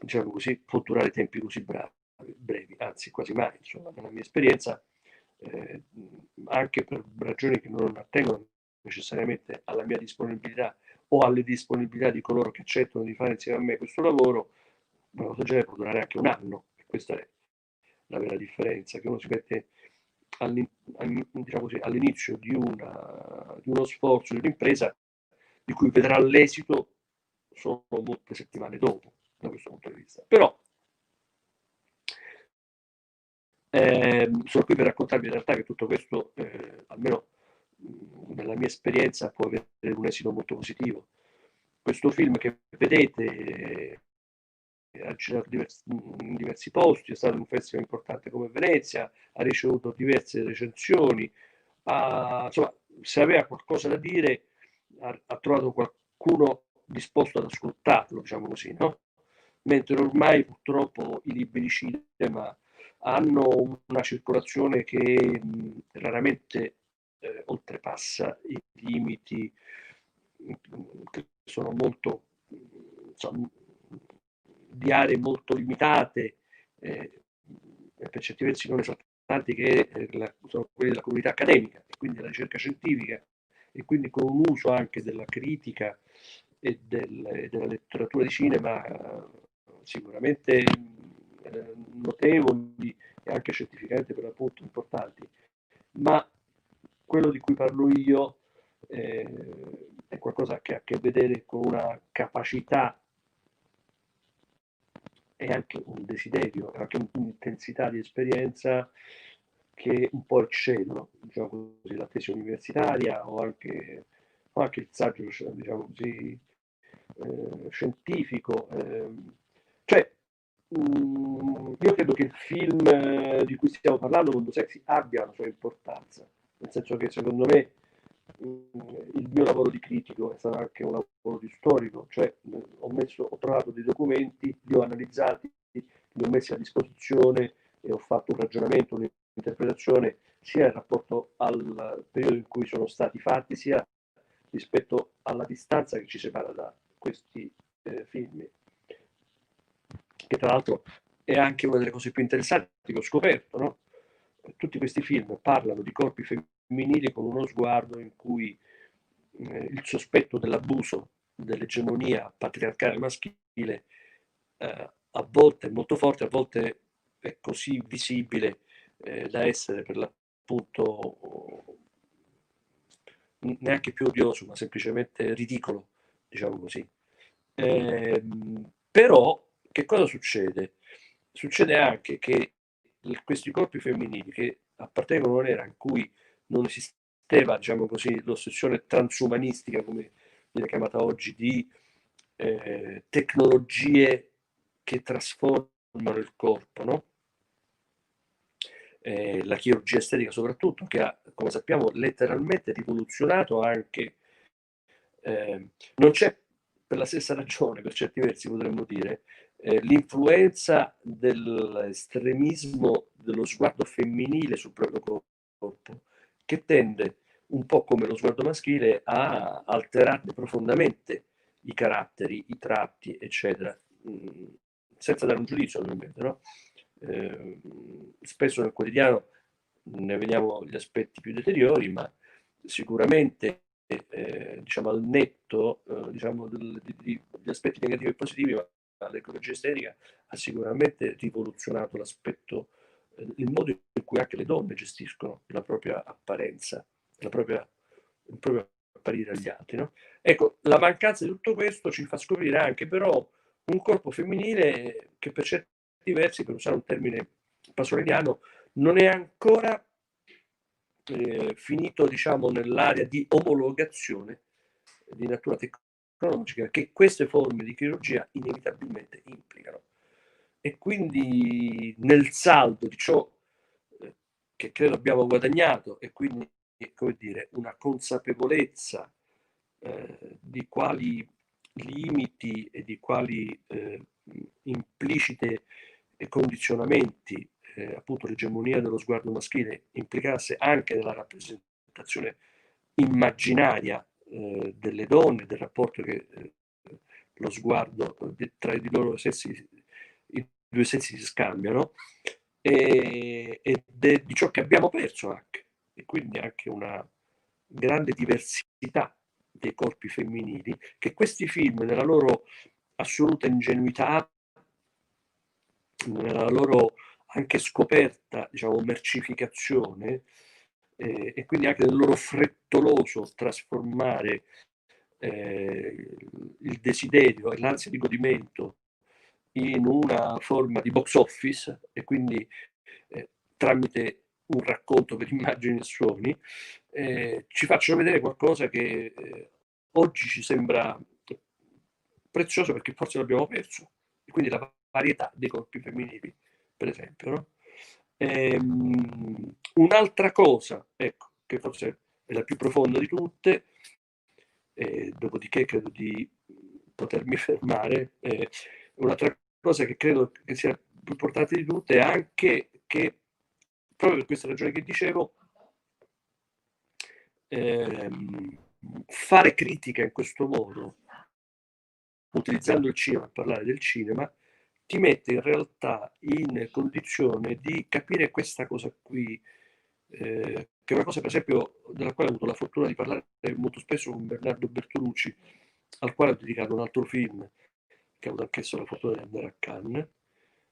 diciamo così, può durare tempi così brevi, anzi quasi mai, insomma, nella mia esperienza anche per ragioni che non attengono necessariamente alla mia disponibilità o alle disponibilità di coloro che accettano di fare insieme a me questo lavoro, una cosa del genere può durare anche un anno. E questa è la vera differenza, che uno si mette diciamo così, all'inizio di uno sforzo, di un'impresa di cui vedrà l'esito solo molte settimane dopo, da questo punto di vista. Però sono qui per raccontarvi in realtà che tutto questo, almeno nella mia esperienza, può avere un esito molto positivo. Questo film che vedete ha girato in diversi posti, è stato un festival importante come Venezia, ha ricevuto diverse recensioni, insomma, se aveva qualcosa da dire ha trovato qualcuno disposto ad ascoltarlo, diciamo così, no? Mentre ormai purtroppo i libri di cinema hanno una circolazione che raramente oltrepassa i limiti che sono molto, insomma, di aree molto limitate, per certi versi non esaltanti, che sono quelli della comunità accademica e quindi della ricerca scientifica, e quindi con un uso anche della critica e della letteratura di cinema sicuramente notevoli e anche scientificamente per l'appunto importanti. Ma quello di cui parlo io è qualcosa che ha a che vedere con una capacità e anche un desiderio, anche un'intensità di esperienza che un po' eccedono, diciamo così, la tesi universitaria o anche il saggio, diciamo così, scientifico. Cioè, io credo che il film di cui stiamo parlando, Mondo Sexy, abbia una sua importanza, nel senso che secondo me il mio lavoro di critico è stato anche un lavoro di storico, cioè ho trovato dei documenti, li ho analizzati, li ho messi a disposizione e ho fatto un ragionamento, un'interpretazione sia in rapporto al periodo in cui sono stati fatti, sia rispetto alla distanza che ci separa da questi film, che tra l'altro è anche una delle cose più interessanti che ho scoperto, no? Tutti questi film parlano di corpi femminili con uno sguardo in cui il sospetto dell'abuso dell'egemonia patriarcale maschile a volte è molto forte, a volte è così visibile da essere per l'appunto neanche più odioso, ma semplicemente ridicolo, diciamo così. Però che cosa succede? Succede anche che questi corpi femminili che appartengono a un'era in cui non esisteva, diciamo così, l'ossessione transumanistica, come viene chiamata oggi, di tecnologie che trasformano il corpo, no? La chirurgia estetica soprattutto, che ha, come sappiamo, letteralmente rivoluzionato anche, non c'è, per la stessa ragione, per certi versi potremmo dire, l'influenza dell'estremismo dello sguardo femminile sul proprio corpo, che tende, un po' come lo sguardo maschile, a alterarne profondamente i caratteri, i tratti, eccetera, senza dare un giudizio ovviamente, no? Spesso nel quotidiano ne vediamo gli aspetti più deteriori, ma sicuramente diciamo al netto diciamo degli aspetti negativi e positivi, ma l'ecologia estetica ha sicuramente rivoluzionato l'aspetto, il modo in cui anche le donne gestiscono la propria apparenza, il proprio apparire agli altri, no? Ecco, la mancanza di tutto questo ci fa scoprire anche però un corpo femminile che per certi versi, per usare un termine pasoliniano, non è ancora finito, diciamo, nell'area di omologazione di natura tecnologica che queste forme di chirurgia inevitabilmente implicano. E quindi nel saldo di ciò che credo abbiamo guadagnato, e quindi, come dire, una consapevolezza di quali limiti e di quali implicite condizionamenti appunto l'egemonia dello sguardo maschile implicasse anche nella rappresentazione immaginaria delle donne, del rapporto che lo sguardo tra i loro sessi, i due sessi si scambiano, ed è di ciò che abbiamo perso anche, e quindi anche una grande diversità dei corpi femminili, che questi film, nella loro assoluta ingenuità, nella loro anche scoperta, diciamo, mercificazione, e quindi anche nel loro frettoloso trasformare il desiderio e l'ansia di godimento in una forma di box office, e quindi tramite un racconto per immagini e suoni, ci facciano vedere qualcosa che oggi ci sembra prezioso perché forse l'abbiamo perso, e quindi la varietà dei corpi femminili, per esempio, no? Un'altra cosa, ecco, che forse è la più profonda di tutte, dopodiché credo di potermi fermare, un'altra cosa che credo che sia più importante di tutte è anche che, proprio per questa ragione che dicevo, fare critica in questo modo, utilizzando il cinema, parlare del cinema, ti mette in realtà in condizione di capire questa cosa qui, che è una cosa, per esempio, della quale ho avuto la fortuna di parlare molto spesso con Bernardo Bertolucci, al quale ho dedicato un altro film, che ho avuto anch'esso la fortuna di andare a Cannes,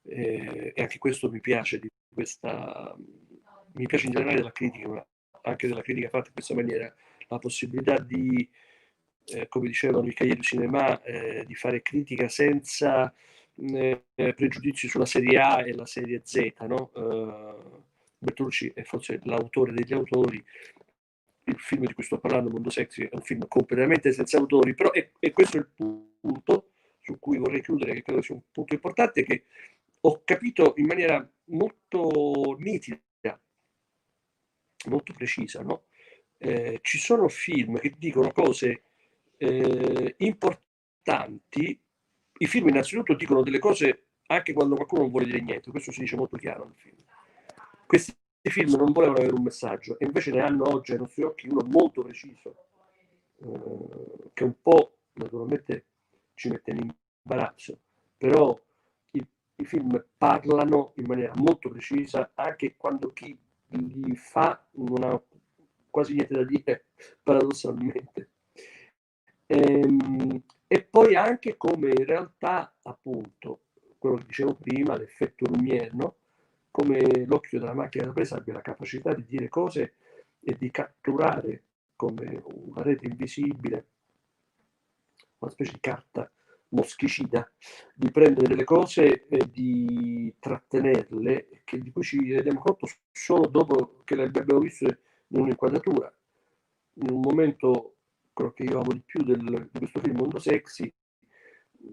e anche questo mi piace, mi piace in generale della critica, ma anche della critica fatta in questa maniera, la possibilità di, come dicevano i Cahiers du Cinéma, di fare critica senza pregiudizi sulla serie A e la serie Z, no? Bertolucci è forse l'autore degli autori. Il film di cui sto parlando, Mondo Sexy, è un film completamente senza autori, però e questo è il punto su cui vorrei chiudere, che credo sia un punto importante, che ho capito in maniera molto nitida, molto precisa, no? Ci sono film che dicono cose importanti. I film innanzitutto dicono delle cose anche quando qualcuno non vuole dire niente, questo si dice molto chiaro nel film. Questi film non volevano avere un messaggio, e invece ne hanno oggi ai nostri occhi uno molto preciso, che un po' naturalmente ci mette in imbarazzo, però i film parlano in maniera molto precisa anche quando chi li fa non ha quasi niente da dire, paradossalmente. E poi anche come in realtà, appunto, quello che dicevo prima, l'effetto Lumière, no? Come l'occhio della macchina da presa abbia la capacità di dire cose e di catturare come una rete invisibile, una specie di carta moschicida, di prendere delle cose e di trattenerle, di cui ci rendiamo conto solo dopo che le abbiamo viste in un'inquadratura. In un momento, quello che io amo di più di questo film, Mondo Sexy,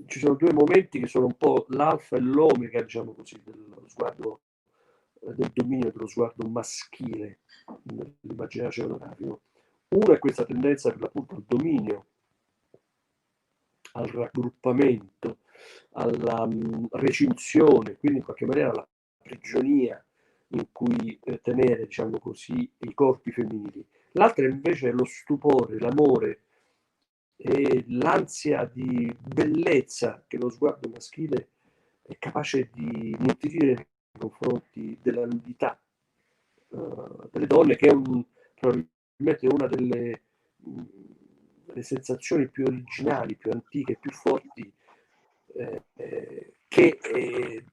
ci sono due momenti che sono un po' l'alfa e l'omega, diciamo così, dello sguardo, del dominio dello sguardo maschile nell'immaginario cinematografico. Uno è questa tendenza per l'appunto al dominio, al raggruppamento, alla recinzione, quindi in qualche maniera alla prigionia in cui tenere, diciamo così, i corpi femminili. L'altra invece è lo stupore, l'amore e l'ansia di bellezza che lo sguardo maschile è capace di nutrire nei confronti della nudità delle donne, che è probabilmente una delle sensazioni più originali, più antiche, più forti, che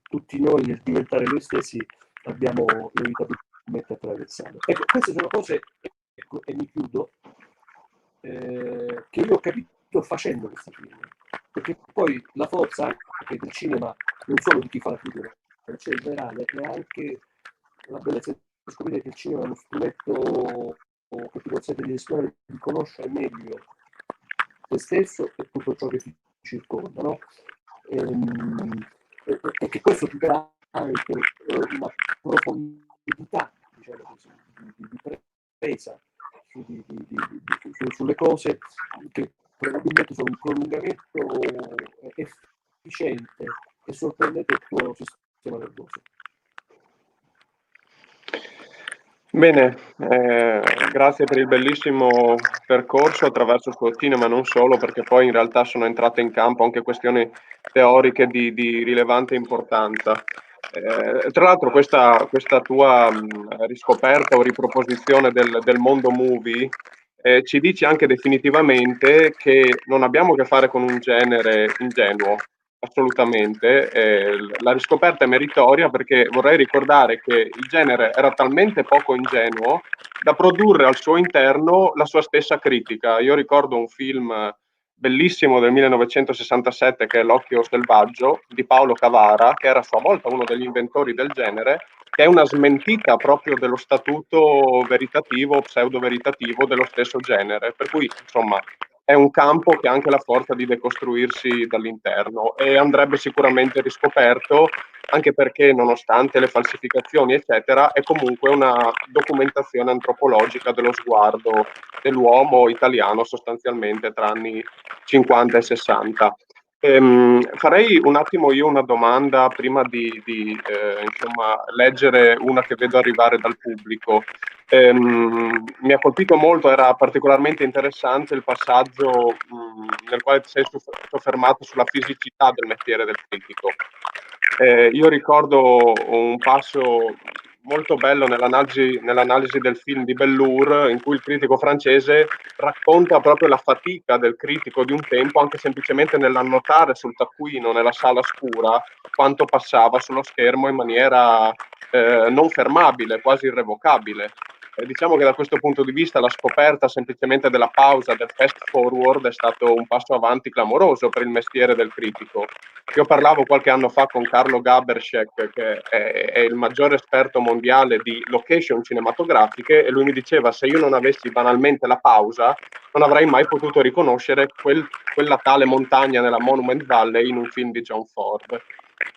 tutti noi nel diventare noi stessi abbiamo inevitabilmente attraversato. Ecco, queste sono cose, ecco, e mi chiudo, che io ho capito facendo questi film, perché poi la forza anche del cinema, non solo di chi fa la critica, cioè in generale, è anche la bellezza di scoprire che il cinema è uno strumento che ti consente di esplorare, di conoscere meglio te stesso e tutto ciò che ti circonda, no? E che questo ti dà anche una profondità, diciamo così, di presa sulle cose, che probabilmente sono un prolungamento efficiente e sorprendente del tuo sistema nervoso. Bene, grazie per il bellissimo percorso attraverso il tuo cinema, non solo, perché poi in realtà sono entrate in campo anche questioni teoriche di rilevante importanza. Tra l'altro questa tua riscoperta o riproposizione del mondo movie ci dice anche definitivamente che non abbiamo a che fare con un genere ingenuo, assolutamente. La riscoperta è meritoria perché vorrei ricordare che il genere era talmente poco ingenuo da produrre al suo interno la sua stessa critica. Io ricordo un film bellissimo del 1967 che è L'occhio selvaggio di Paolo Cavara, che era a sua volta uno degli inventori del genere, che è una smentita proprio dello statuto veritativo, pseudo-veritativo dello stesso genere. Per cui, insomma, è un campo che ha anche la forza di decostruirsi dall'interno e andrebbe sicuramente riscoperto, anche perché, nonostante le falsificazioni, eccetera, è comunque una documentazione antropologica dello sguardo dell'uomo italiano sostanzialmente tra anni 50 e 60. Farei un attimo io una domanda prima di insomma, leggere una che vedo arrivare dal pubblico. Mi ha colpito molto, era particolarmente interessante il passaggio nel quale ti sei soffermato sulla fisicità del mestiere del critico. Io ricordo un passo molto bello nell'analisi del film di Bellour, in cui il critico francese racconta proprio la fatica del critico di un tempo, anche semplicemente nell'annotare sul taccuino nella sala scura quanto passava sullo schermo in maniera non fermabile, quasi irrevocabile. Diciamo che da questo punto di vista la scoperta semplicemente della pausa, del fast forward, è stato un passo avanti clamoroso per il mestiere del critico. Io parlavo qualche anno fa con Carlo Gabershek, che è il maggiore esperto mondiale di location cinematografiche, e lui mi diceva: se io non avessi banalmente la pausa, non avrei mai potuto riconoscere quella tale montagna nella Monument Valley in un film di John Ford.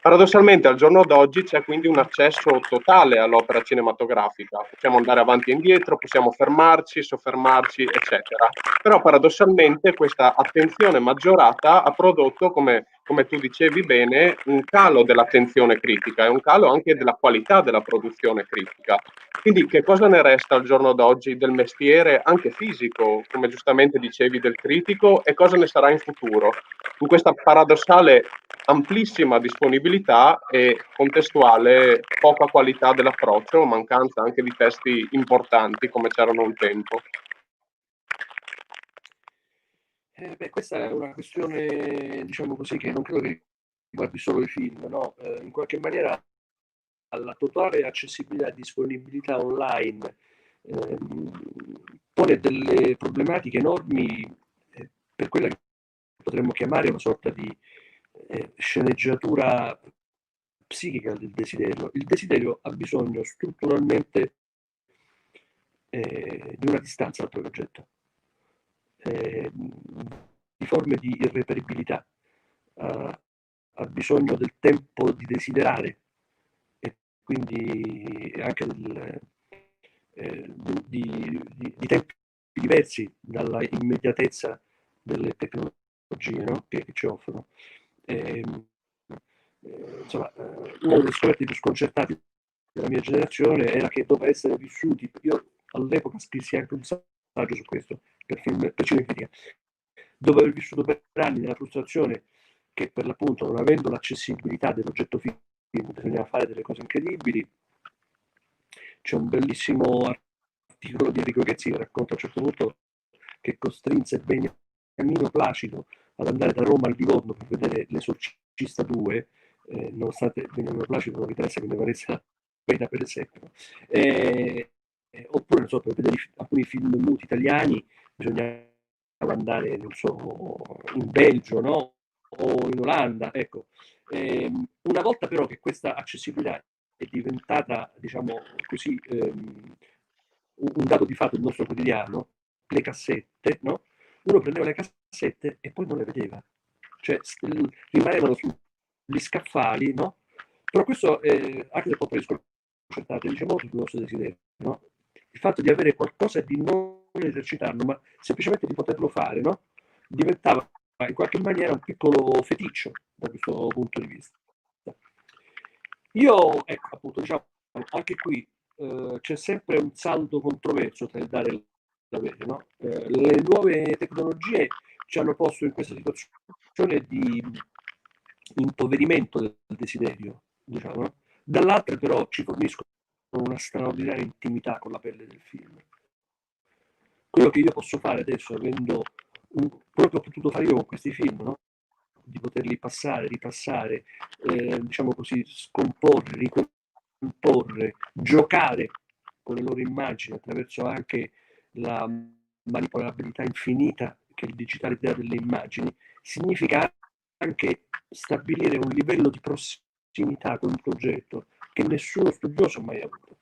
Paradossalmente, al giorno d'oggi c'è quindi un accesso totale all'opera cinematografica. Possiamo andare avanti e indietro, possiamo fermarci, soffermarci, eccetera. Però paradossalmente questa attenzione maggiorata ha prodotto, come tu dicevi bene, un calo dell'attenzione critica e un calo anche della qualità della produzione critica. Quindi che cosa ne resta al giorno d'oggi del mestiere, anche fisico, come giustamente dicevi, del critico, e cosa ne sarà in futuro? In questa paradossale amplissima disponibilità e contestuale poca qualità dell'approccio, mancanza anche di testi importanti come c'erano un tempo. Questa è una questione, diciamo così, che non credo che riguardi solo i film, no? In qualche maniera alla totale accessibilità e disponibilità online pone delle problematiche enormi per quella che potremmo chiamare una sorta di sceneggiatura psichica del desiderio. Il desiderio ha bisogno strutturalmente di una distanza dal proprio oggetto, di forme di irreperibilità, ha bisogno del tempo di desiderare e quindi anche di tempi diversi dalla immediatezza delle tecnologie, no? che ci offrono. Insomma, uno degli scoperti più sconcertanti della mia generazione era che dopo essere vissuti, io all'epoca scrissi anche un saggio su questo per Cinecritica, dopo aver vissuto per anni nella frustrazione che per l'appunto non avendo l'accessibilità dell'oggetto film bisognava fare delle cose incredibili. C'è un bellissimo articolo di Enrico Ghezzi che racconta a un certo punto che costrinse Beniamino Placido ad andare da Roma al Livorno per vedere L'Esorcista 2, nonostante Beniamino Placido non ritenesse che ne valesse la pena per esempio. Oppure, non so, per vedere alcuni film muti italiani bisognava andare, non so, in Belgio, no? O in Olanda, ecco. Una volta però che questa accessibilità è diventata, diciamo così, un dato di fatto del nostro quotidiano, le cassette, no? Uno prendeva le cassette e poi non le vedeva, cioè rimanevano sugli scaffali, no? Però questo, anche dal punto di vista sconcertante, dice molto del nostro desiderio, no? Il fatto di avere qualcosa e di non esercitarlo, ma semplicemente di poterlo fare, no? Diventava in qualche maniera un piccolo feticcio da questo punto di vista. Io, ecco, appunto, diciamo, anche qui c'è sempre un saldo controverso tra il dare e l'avere, no? Le nuove tecnologie ci hanno posto in questa situazione di impoverimento del desiderio, diciamo, no? dall'altra però ci forniscono una straordinaria intimità con la pelle del film. Quello che io posso fare adesso, avendo quello che ho potuto fare io con questi film, no? Di poterli passare, ripassare, diciamo così, scomporre, ricomporre, giocare con le loro immagini attraverso anche la manipolabilità infinita che il digitale dà delle immagini, significa anche stabilire un livello di prossimità con il progetto che nessuno studioso ha mai avuto.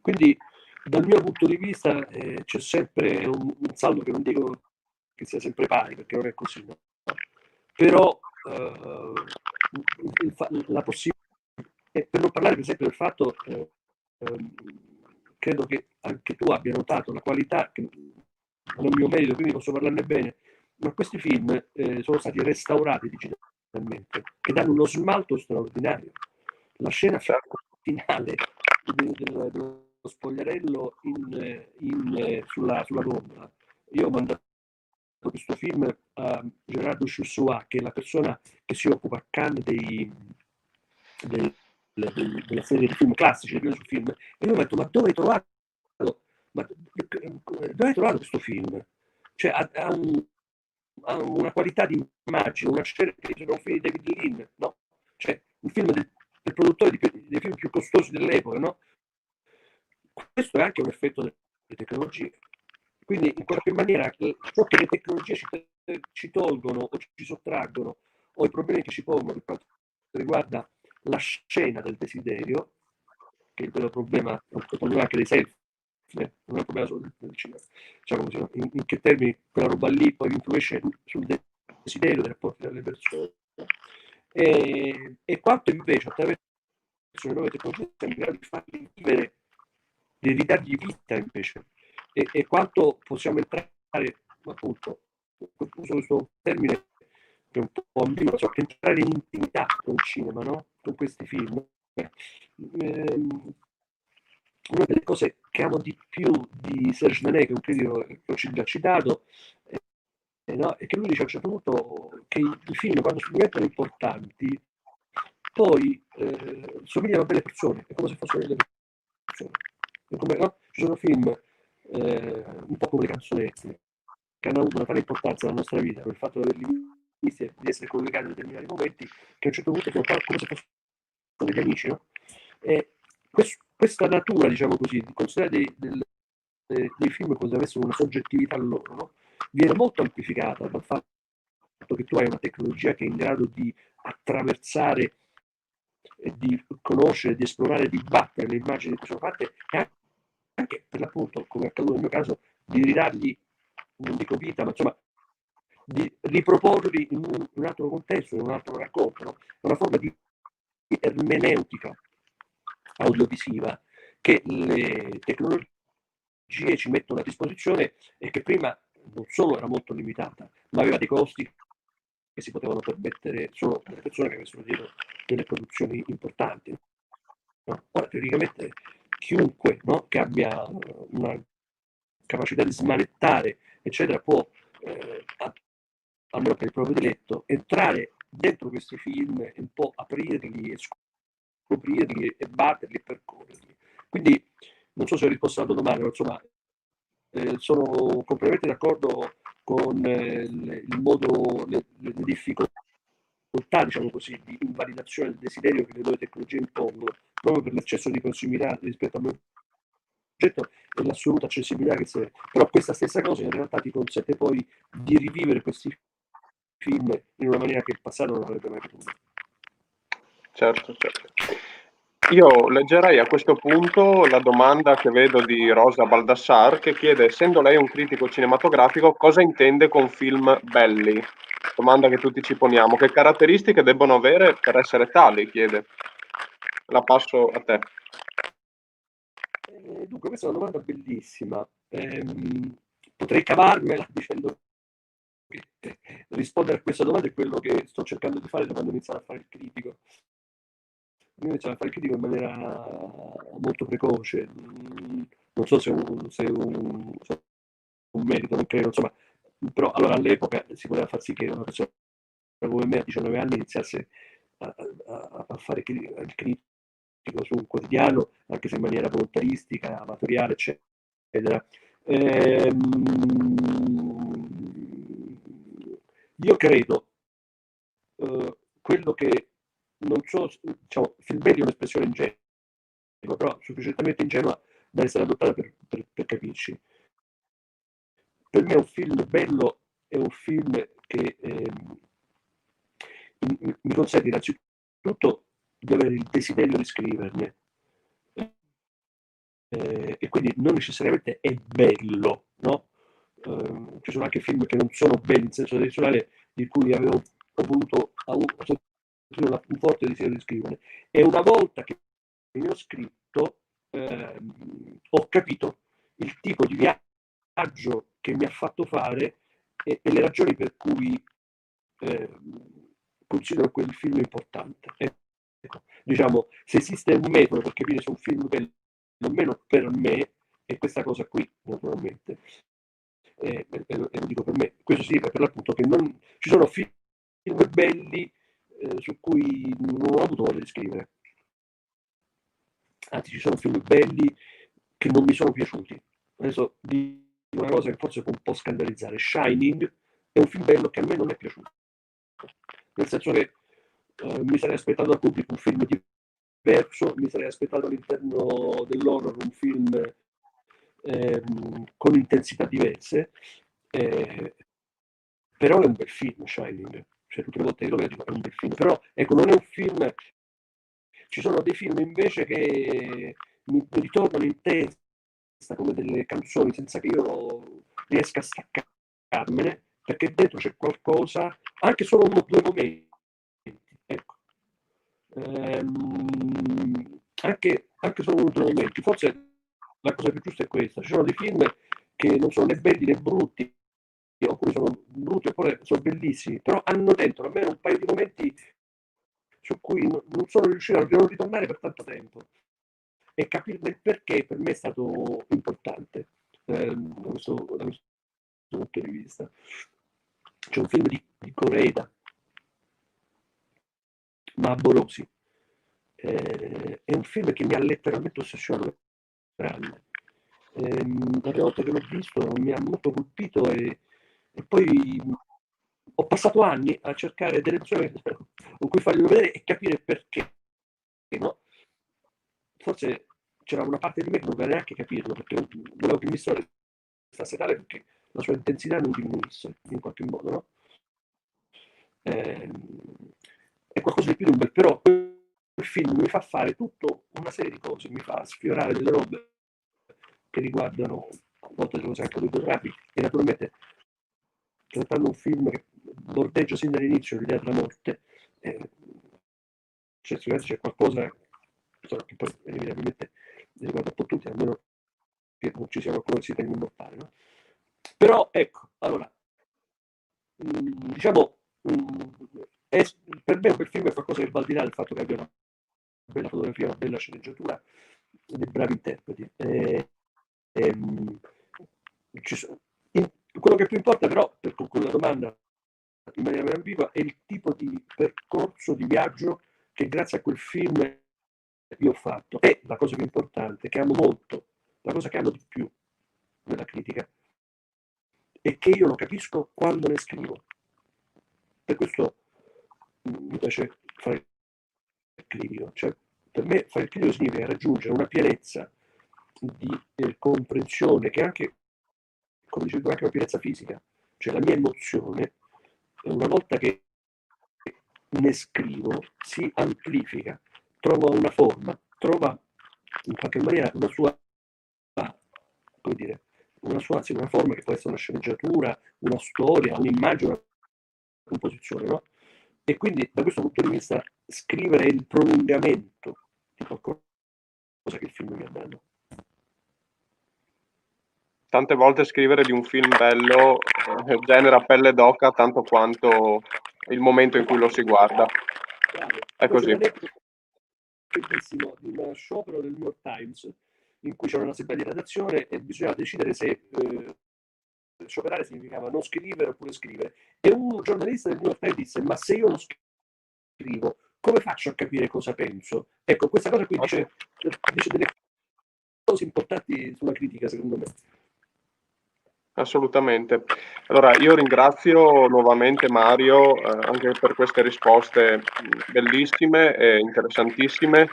Quindi dal mio punto di vista c'è sempre un saldo che non dico che sia sempre pari, perché non è così, no? Però la possibilità, per non parlare per esempio del fatto, credo che anche tu abbia notato la qualità, che non è il mio merito, quindi posso parlarne bene, ma questi film sono stati restaurati digitalmente, che danno uno smalto straordinario. La scena finale dello spogliarello sulla gondola. Io ho mandato questo film a Gerardo Chussois, che è la persona che si occupa a Cannes della serie di film classici, sul film, e lui mi ha detto: ma dove hai trovato? Ma dove hai trovato questo film? Cioè ha una qualità di immagine, una scena che sono un film di David Lean, no? Cioè un film del produttore dei film più costosi dell'epoca, no? Questo è anche un effetto delle tecnologie. Quindi in qualche maniera ciò che le tecnologie ci tolgono o ci sottraggono, o i problemi che ci pongono per quanto riguarda la scena del desiderio, che è il vero problema, il problema anche dei selfie, non è un problema solo del cinema, diciamo così, in che termini quella roba lì poi influisce sul desiderio dei rapporti tra le persone. E quanto invece attraverso le nuove tecnologie siamo in grado di farli vivere, di ridargli vita invece, e quanto possiamo entrare, appunto, uso questo termine che è un po' ambiguo, cioè entrare in intimità con il cinema, no? Con questi film. Una delle cose che amo di più di Serge Manet, che è un critico che ho già citato, no? È che lui dice a un certo punto che i film, quando diventano importanti, poi somigliano a delle persone, è come se fossero delle persone. Come, no? Ci sono film un po' come le canzonette, che hanno avuto una tale importanza nella nostra vita per il fatto di averli visti, di essere collegati in determinati momenti, che a un certo punto sono come se fossero degli amici, no? E questa natura, diciamo così, di considerare dei film come se avessero una soggettività loro, no? Viene molto amplificata dal fatto che tu hai una tecnologia che è in grado di attraversare e di conoscere, di esplorare, di battere le immagini che sono fatte, e anche per l'appunto, come è accaduto nel mio caso, di ridargli, non dico vita, ma insomma, di riproporli in un altro contesto, in un altro racconto, no? È una forma di ermeneutica audiovisiva che le tecnologie ci mettono a disposizione e che prima non solo era molto limitata, ma aveva dei costi che si potevano permettere solo delle persone che avessero dietro delle produzioni importanti. No? Ora, teoricamente, chiunque, no, che abbia una capacità di smanettare, eccetera, può, almeno per il proprio diletto, entrare dentro questi film e un po' aprirli e scoprirli e batterli e percorrerli. Quindi, non so se ho risposto alla tua domanda, ma insomma, sono completamente d'accordo con il modo, le difficoltà, diciamo così, di invalidazione del desiderio che le nuove tecnologie impongono, proprio per l'eccesso di prossimità rispetto al mio progetto e l'assoluta accessibilità che serve. Però questa stessa cosa in realtà ti consente poi di rivivere questi film in una maniera che il passato non avrebbe mai potuto. Certo, certo. Io leggerei a questo punto la domanda che vedo di Rosa Baldassar, che chiede, essendo lei un critico cinematografico, cosa intende con film belli? Domanda che tutti ci poniamo. Che caratteristiche debbono avere per essere tali? Chiede. La passo a te. Dunque, questa è una domanda bellissima. Potrei cavarmela dicendo che rispondere a questa domanda è quello che sto cercando di fare da quando ho iniziato a fare il critico. Io ho iniziato a fare il critico in maniera molto precoce. Non so se è un merito, non credo, insomma, però allora all'epoca si poteva far sì che una persona come me a 19 anni iniziasse a fare il critico su un quotidiano, anche se in maniera volontaristica, amatoriale, eccetera. Io credo, quello che non so, diciamo, film belli è un'espressione ingenua, però sufficientemente ingenua da essere adottata per capirci. Per me un film bello è un film che mi consente innanzitutto di avere il desiderio di scriverne, e quindi non necessariamente è bello, no? Ci sono anche film che non sono belli in senso tradizionale, di cui ho sentito un forte desiderio di scrivere. E una volta che ne ho scritto, ho capito il tipo di viaggio che mi ha fatto fare e le ragioni per cui considero quel film importante. Ecco, diciamo, se esiste un metodo per capire se un film è bello, almeno per me, è questa cosa qui, naturalmente. E lo dico per me. Questo significa per l'appunto che non ci sono film belli su cui non ho avuto voglia di scrivere. Anzi, ci sono film belli che non mi sono piaciuti. Adesso dico una cosa che forse può un po' scandalizzare. Shining è un film bello che a me non è piaciuto. Nel senso che mi sarei aspettato dal pubblico un film diverso, mi sarei aspettato all'interno dell'horror un film con intensità diverse, però è un bel film Shining, cioè tutte le volte che lo vedo è un bel film, però ecco non è un film, ci sono dei film invece che mi ritornano in testa come delle canzoni senza che io riesca a staccarmene, perché dentro c'è qualcosa, anche solo uno o due momenti, ecco. Anche solo uno o due momenti, forse la cosa più giusta è questa, ci sono dei film che non sono né belli né brutti, oppure sono brutti oppure sono bellissimi, però hanno dentro almeno un paio di momenti su cui non sono riuscito a non ritornare per tanto tempo, e capirne il perché per me è stato importante, da questo punto di vista. C'è un film di Coreeda, Maborosi, è un film che mi ha letteralmente ossessionato per anni. La prima volta che l'ho visto mi ha molto colpito, e poi ho passato anni a cercare delle persone con cui farglielo vedere e capire perché, no? Forse c'era una parte di me che non voleva neanche capirlo, perché volevo che il mistero restasse tale perché la sua intensità non diminuisse in qualche modo, no? È qualcosa di più di un bel, però quel film mi fa fare tutta una serie di cose, mi fa sfiorare delle robe che riguardano a volte delle cose anche autobiografiche, e naturalmente trattando un film che bordeggia sin dall'inizio l'idea della morte, cioè, sicuramente c'è qualcosa che poi evidentemente riguarda un po' tutti, almeno che non ci sia qualcuno che si tenga immortale, no? Però ecco, allora, diciamo, per me quel film è qualcosa che va al di là del fatto che abbia una bella fotografia, una bella sceneggiatura e dei bravi interpreti. Quello che più importa però, per concludere la domanda in maniera meno ambigua, è il tipo di percorso, di viaggio che grazie a quel film io ho fatto. E la cosa più importante, che amo molto, la cosa che amo di più nella critica, è che io lo capisco quando ne scrivo. Per questo mi piace fare il critico. Cioè, per me fare il critico significa raggiungere una pienezza di comprensione che anche, come dicevo, anche una pienezza fisica. Cioè la mia emozione, una volta che ne scrivo, si amplifica, trova una forma, trova in qualche maniera una sua, come dire, sì, una forma che può essere una sceneggiatura, una storia, un'immagine, una composizione, no? E quindi da questo punto di vista scrivere è il prolungamento di qualcosa che il film mi ha dato. Tante volte scrivere di un film bello genera pelle d'oca tanto quanto il momento in cui lo si guarda. È così. Bellissimo, di uno sciopero del New York Times in cui c'era una assemblea di redazione e bisognava decidere se scioperare significava non scrivere oppure scrivere, e un giornalista del New York Times disse: ma se io non scrivo, come faccio a capire cosa penso? Ecco, questa cosa qui dice delle cose importanti sulla critica, secondo me. Assolutamente. Allora, io ringrazio nuovamente Mario anche per queste risposte bellissime e interessantissime.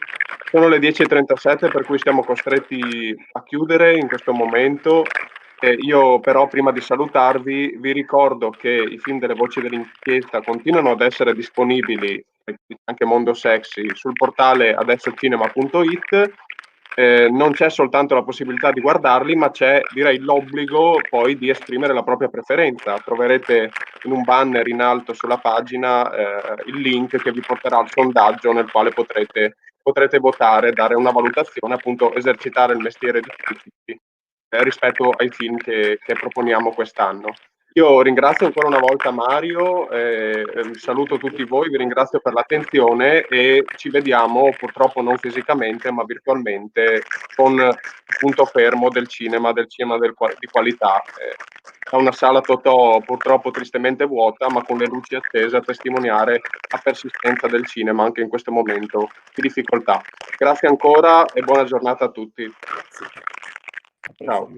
Sono le 10:37, per cui siamo costretti a chiudere in questo momento. Io però, prima di salutarvi, vi ricordo che i film delle voci dell'inchiesta continuano ad essere disponibili, anche Mondo Sexy, sul portale adessocinema.it. Non c'è soltanto la possibilità di guardarli, ma c'è, direi, l'obbligo poi di esprimere la propria preferenza. Troverete in un banner in alto sulla pagina il link che vi porterà al sondaggio nel quale potrete votare, dare una valutazione, appunto esercitare il mestiere di critici rispetto ai film che proponiamo quest'anno. Io ringrazio ancora una volta Mario, saluto tutti voi, vi ringrazio per l'attenzione e ci vediamo purtroppo non fisicamente ma virtualmente con il punto fermo del cinema di qualità. Da una sala Totò purtroppo tristemente vuota ma con le luci accese a testimoniare la persistenza del cinema anche in questo momento di difficoltà. Grazie ancora e buona giornata a tutti. Ciao.